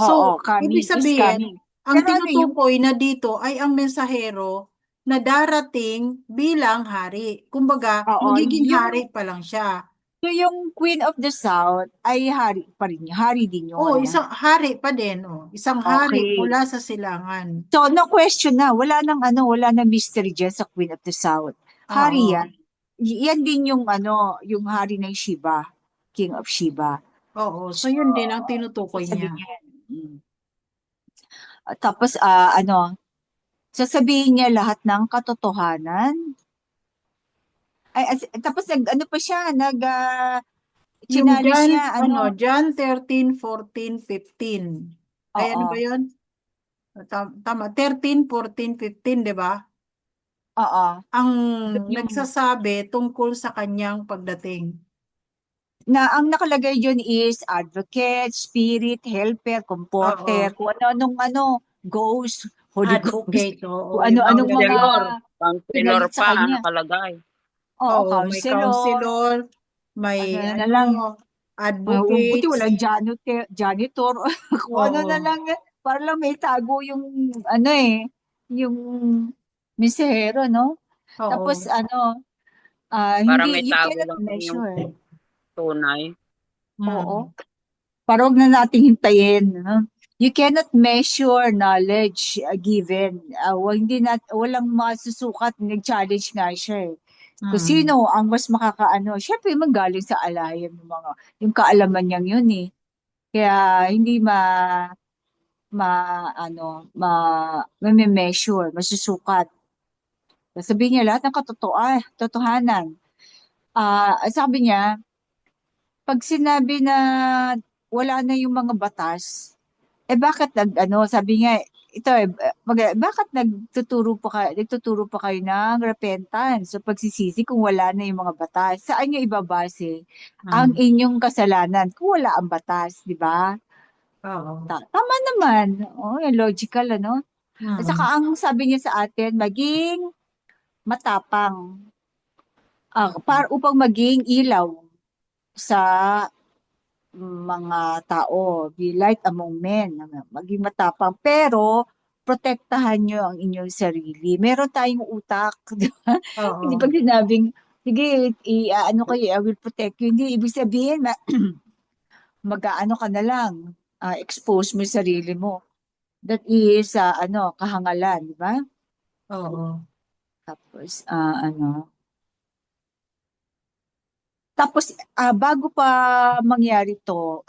Oo, So, ibig coming is sabihin, coming. ang Pero ano yung, tinutukoy na dito ay ang mensahero na darating bilang hari. Kumbaga, oo, magiging yung, hari pa lang siya. so yung Queen of the South ay hari pa rin, hari din Oo, yun. isang hari pa din. Oh. Isang hari Okay. mula sa silangan. So, no question na. Wala nang mystery dyan sa Queen of the South. Hari Oo. yan. Yan din yung yung hari ng Sheba. King of Sheba. Oo, so So, yun din ang tinutukoy niya. sabihin. Tapos, sasabihin niya lahat ng katotohanan. Tapos, ano pa siya, Yung challenge John, niya, John 13, 14, 15. Ay, ano ba oo, yun? Tama, 13, 14, 15, di ba? oo. Ang Yung, nagsasabi tungkol sa kanyang pagdating. ang nakalagay dyan is advocate, spirit, helper, comforter, Oo. kung ano-anong ghost, Holy Ghost, Advocate, oo. kung Yung ano-anong mga Counselor. Counselor pinalit sa pa kanya. nakalagay. Oo, may counselor, counselor, may na lang. Buti advocates. walang janitor, kung ano na Oo. lang, para lang may tago yung, yung misero, no? Tapos, Oo. Para may you tago cannot lang yung measure. tunay. Oo. Mm. Para wag na nating hintayin, no? You cannot measure knowledge given. Walang masusukat, nag-challenge nga siya eh. Kung Mm. sino ang mas makakaano, syempre magaling sa alayan ng yung kaalaman niyang yun eh. Kaya hindi measure, masusukat. Sabihin niya lahat ng totohanan. Sabi niya, pag sinabi na wala na yung mga batas, bakit sabi nga, ito bakit nagtuturo pa kayo ng repentance, so pagsisisi kung wala na yung mga batas? Saan nyo ibabase ang Mm. inyong kasalanan kung wala ang batas, di ba? Oo. Tama naman. Logical, ano? At Mm. saka ang sabi niya sa atin, maging matapang. Upang maging ilaw sa mga tao, be light among men, maging matapang, pero protektahan nyo ang inyong sarili. Meron tayong utak, di ba? Hindi Oo. pag sinabing, sige, kayo, I will protect you. Hindi, ibig sabihin, mag-aano ka na lang, expose mo yung sarili mo. That is, kahangalan, di ba? Oo. Tapos, Tapos bago pa mangyari to,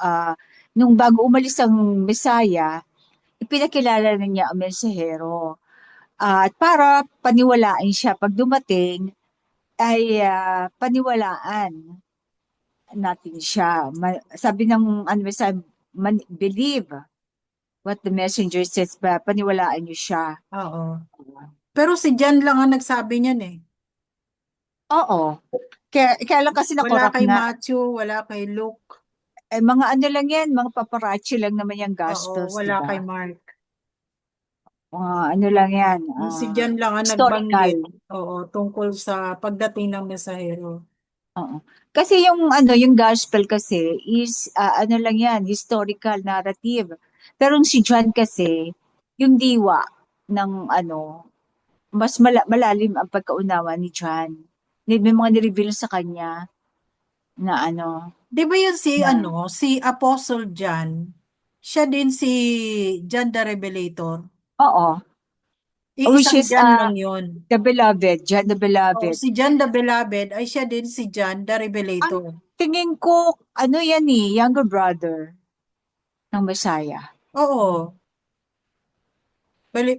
nung bago umalis ang Messiah, ipinakilala na niya ang mensahero. At para paniwalaan siya pag dumating, ay paniwalaan natin siya. Sabi ng ano, believe what the messenger says, ba, paniwalaan niyo siya. Oo. Pero si John lang ang nagsabi niyan eh. Oo. Kaya lang kasi Wala nakorap kay nga. Matthew, wala kay Luke. Mga ano lang yan, mga paparazzi lang naman yung Oo, Gospels, di wala ba? kay Mark. Ano lang yan, Si John lang ang historical. nagbanggit. Oo, tungkol sa pagdating ng mensahero. Oo. Kasi yung gospel kasi is ano lang yan, historical narrative. Pero si John kasi, yung diwa ng ano, mas malalim ang pagkaunawa ni John. May mga nireveal sa kanya na ano, Di ba yun si na, si Apostle John? Siya din si John the Revelator. oo, which Iisang is John lang yun. the beloved, John the Oo, beloved. si John the Beloved ay siya din si John the Revelator. Tingin ko, ano yan younger brother ng Messiah. Oo,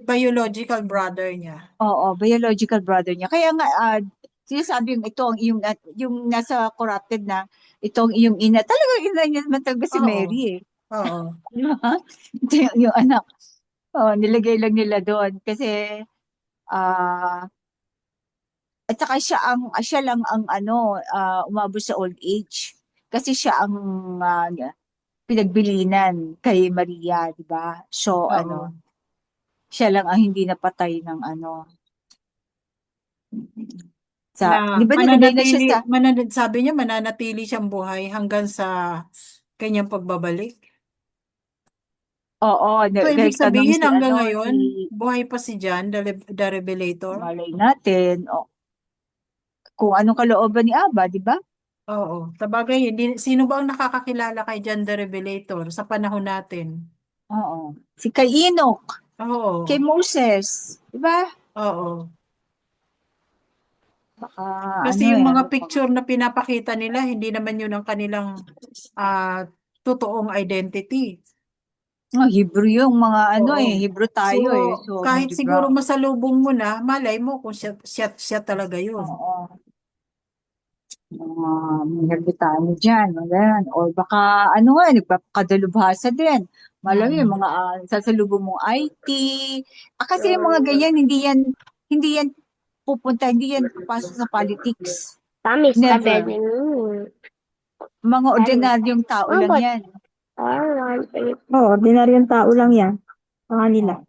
biological brother niya. Oo, biological brother niya. Kaya nga, sinasabi yung ito, yung nasa corrupted na, itong iyong ina. Talagang ina niya naman talaga si Oo. Mary eh. Oo. Ito yung anak. Nilagay lang nila doon. Kasi, at saka siya lang ang umabot sa old age. Kasi siya ang pinagbilinan kay Maria, di ba? So, Oo. siya lang ang hindi napatay ng Na di ba nilagay na siya sa, sabi niya mananatili siyang buhay hanggang sa kanyang pagbabalik. oo, So, ibig nagtanong sabihin si hanggang si ngayon, buhay pa si John, the Revelator. malay natin, kung anong kalooban ni Aba, di ba? Oo. Sabagay, sino ba ang nakakakilala kay John the Revelator sa panahon natin? Oo. Si kay Enoch, kay Oo. Moses, di ba? Oo. Baka Kasi yung mga picture na pinapakita nila, hindi naman yun ang kanilang totoong identity. Hebrew yung mga Oo. Hebrew tayo So, So, kahit medyo siguro brown. masalubong mo na, malay mo kung siya talaga yun. Oo. Mga Hebrew dyan, ganyan. O baka, nagpapakadalubhasa din. Malam yung mga sasalubong mong IT. Kasi yung mga ganyan, hindi yan pupunta, hindi yan papasok sa politics. Tamis ka Never. din. Mga ordinaryong tao lang yan. Oo, ordinaryong tao lang yan. Sa kanila.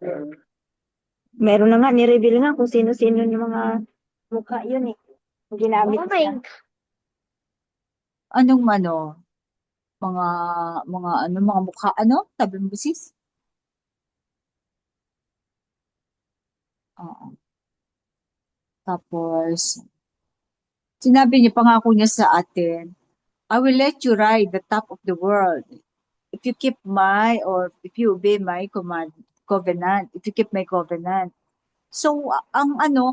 Meron na nga, nireveal nga kung sino-sino yung mga mukha yun eh. Ginamit nila. Anong mga mukha, sabi mo sis? Oo. Tapos, sinabi niya, pangako niya sa atin, I will let you ride the top of the world. If you keep if you obey my covenant, if you keep my covenant. So,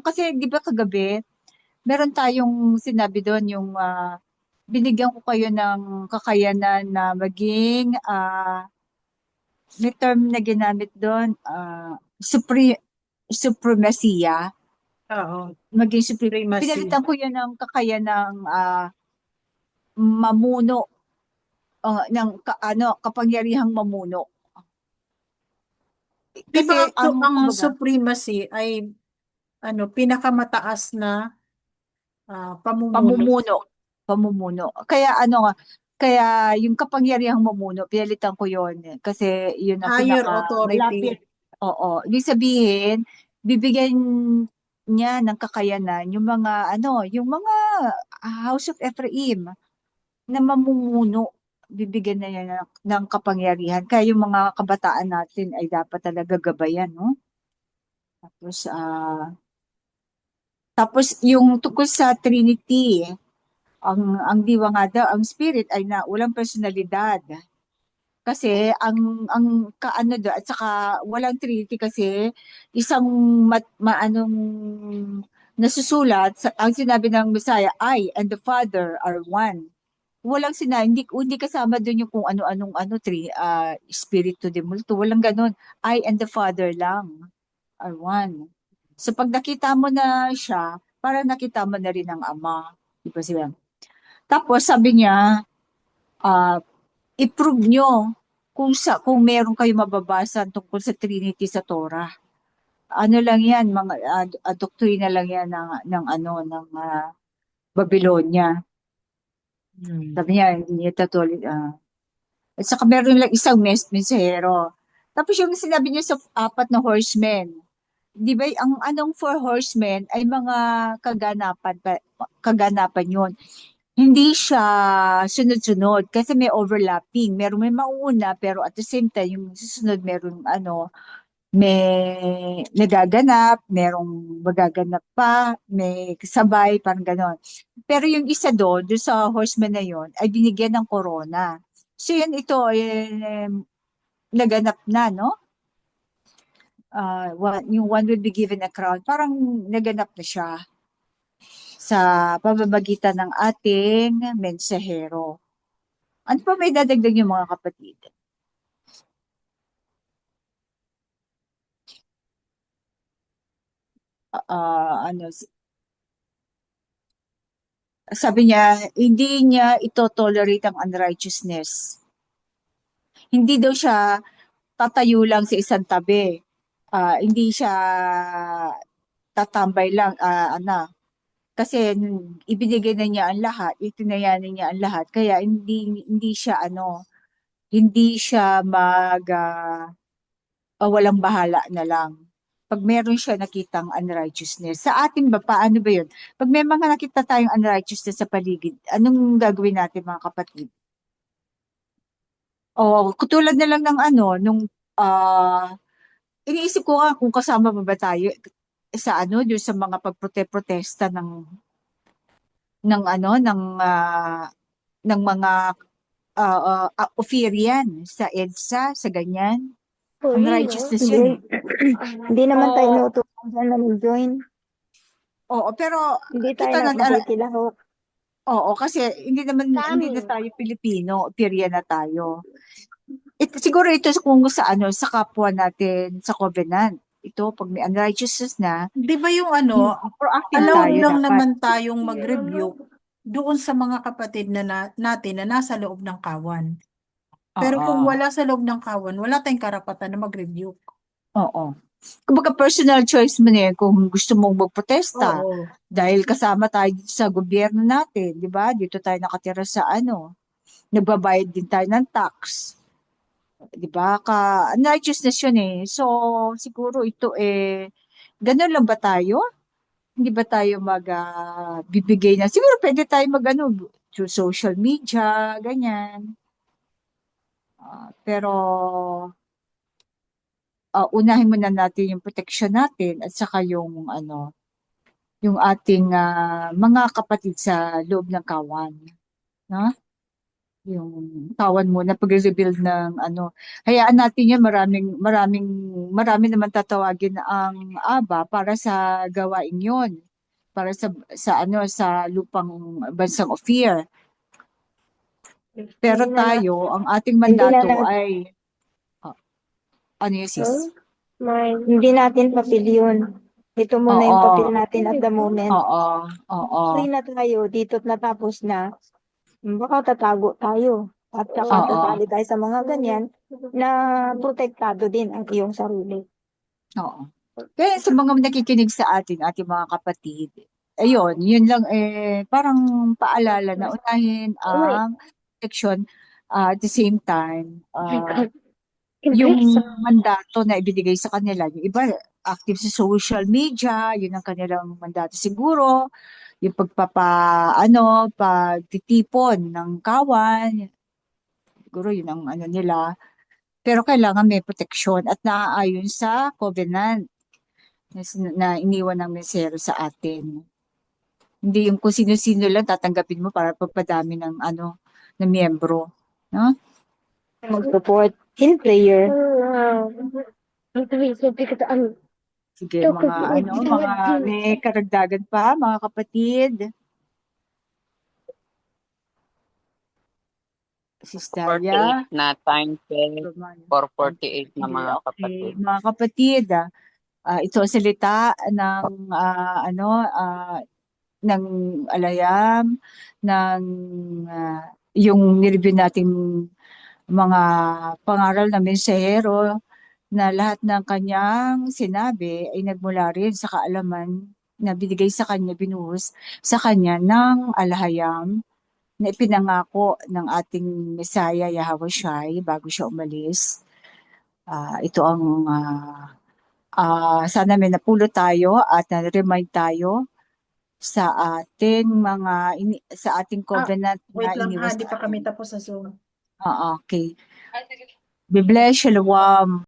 kasi di ba kagabi, meron tayong sinabi doon yung binigyan ko kayo ng kakayanan na maging may term na ginamit doon, supremacia. Oo. Maging Supremacy. pinalitan ko yan ng kakayanang mamuno, kapangyarihang mamuno. Di Kasi ba ang kumbaga, supremacy ay pinakamataas na pamumuno. pamumuno. Kaya yung kapangyarihang mamuno, pinalitan ko yon kasi yun ang Higher pinaka authority. malapit. Oo. Ibig sabihin, bibigyan niya ng kakayanan yung mga House of Ephraim na mamumuno, bibigyan na yan ng kapangyarihan. Kaya yung mga kabataan natin ay dapat talaga gabayan, no? Tapos yung tungkol sa Trinity, ang diwa nga daw, ang spirit ay walang personalidad. Kasi ang kaano do at saka walang Trinity kasi isang nasusulat ang sinabi ng Messiah, I and the Father are one. walang hindi kasama doon yung kung ano-anong Espiritu de Multo. Walang ganun. I and the Father lang are one. So pag nakita mo na siya, para nakita mo na rin ang Ama. Di ba sila? Tapos sabi niya, ah, i-prove nyo kung meron kayo mababasa tungkol sa Trinity sa Torah. Ano lang yan, mga doktrina lang yan ng Babylonia. Sabi niya, hindi niya totally, at saka meron lang isang mensahero. Tapos yung sinabi niya sa apat na horsemen, di ba, ang anong four horsemen ay mga kaganapan yun. Hindi siya sunod-sunod kasi may overlapping. May mauuna pero at the same time, yung susunod meron may nagaganap, merong magaganap pa, may kasabay, parang ganon. Pero yung isa doon sa horseman na yon ay binigyan ng corona. So yun ito, naganap na, no? Yung one will be given a crown, parang naganap na siya sa pamamagitan ng ating mensahero. Ano pa may dadagdag yung mga kapatid? Ano, sabi niya, hindi niya ito tolerate ang unrighteousness. Hindi daw siya tatayo lang sa isang tabi. Hindi siya tatambay lang, kasi ibinigay na niya ang lahat, itinayanan niya ang lahat, kaya hindi siya hindi siya walang bahala na lang. Pag meron siya nakitang unrighteousness. Sa atin ba, paano ba yun? Pag may mga nakita tayong unrighteousness sa paligid, anong gagawin natin mga kapatid? O, katulad na lang ng iniisip ko nga kung kasama ba tayo sa doon sa mga pagprotesta ng mga Ophirian sa EDSA, sa ganyan. Unrighteousness yun. Hindi naman tayo Oo. inuutosan dyan na mag-join. Oo, pero Hindi tayo kita na na, makikilahok. oo, kasi hindi na tayo Pilipino, Operian na tayo. Siguro ito kung sa kapwa natin sa covenant. Ito, pag may unrighteousness na, Di ba yung proactive allowed tayo lang dapat. naman tayong mag-rebuke doon sa mga kapatid natin na nasa loob ng kawan. Pero kung Oo. wala sa loob ng kawan, wala tayong karapatan na mag-rebuke. Oo. Kumbaga personal choice mo na yan kung gusto mong magprotesta. Oo. Dahil kasama tayo dito sa gobyerno natin, di ba? Dito tayo nakatira sa nagbabayad din tayo ng tax. Di ba? Unrighteousness yun eh. So, siguro ito ganun lang ba tayo? Hindi ba tayo bibigay na? Siguro pwede tayo through social media, ganyan. Pero, unahin muna natin yung protection natin at saka yung yung ating mga kapatid sa loob ng kawan. No? Yung kawan muna pag-rebuild ng hayaan natin yan, marami naman tatawagin ang ABA para sa gawain yon, para sa lupang bansang Ophir. Pero tayo, ang ating mandato ay ano yun, sis? Hindi natin papel yun. Ito muna yung Oo. papel natin at the moment. Oo. Free na tayo, dito't natapos na. Baka tatago tayo. At saka Oo. sasali tayo sa mga ganyan na protektado din ang iyong sarili. Oo. Kaya sa mga nakikinig sa ating mga kapatid, ayun, yun lang parang paalala na unahin ang protection, at the same time, yung mandato na ibinigay sa kanila. Yung iba, active sa social media, yun ang kanilang mandato siguro. Yung pagtitipon ng kawan, siguro yun ang nila. Pero kailangan may proteksyon at naaayon sa covenant na iniwan ng mesero sa atin. Hindi yung kung sino-sino lang tatanggapin mo para pagpadami ng na miyembro. No? Mag-support in prayer. Sige, mga may karagdagan pa, mga kapatid. Sisteria, 48 na time check, Romano. 448 na mga Okay, kapatid. mga kapatid, ito ang salita ng ng alayam, ng yung nireview nating mga pangaral na mensahero na lahat ng kanyang sinabi ay nagmula rin sa kaalaman na binigay sa kanya, binuhos sa kanya ng alahayam na ipinangako ng ating Messiah Yahweh Shai bago siya umalis. Ito ang sana may napulot tayo at na-remind tayo sa sa ating covenant Wait na lang, iniwas di pa kami natin. tapos sa Zoom. Okay. Be blessed, Shalom.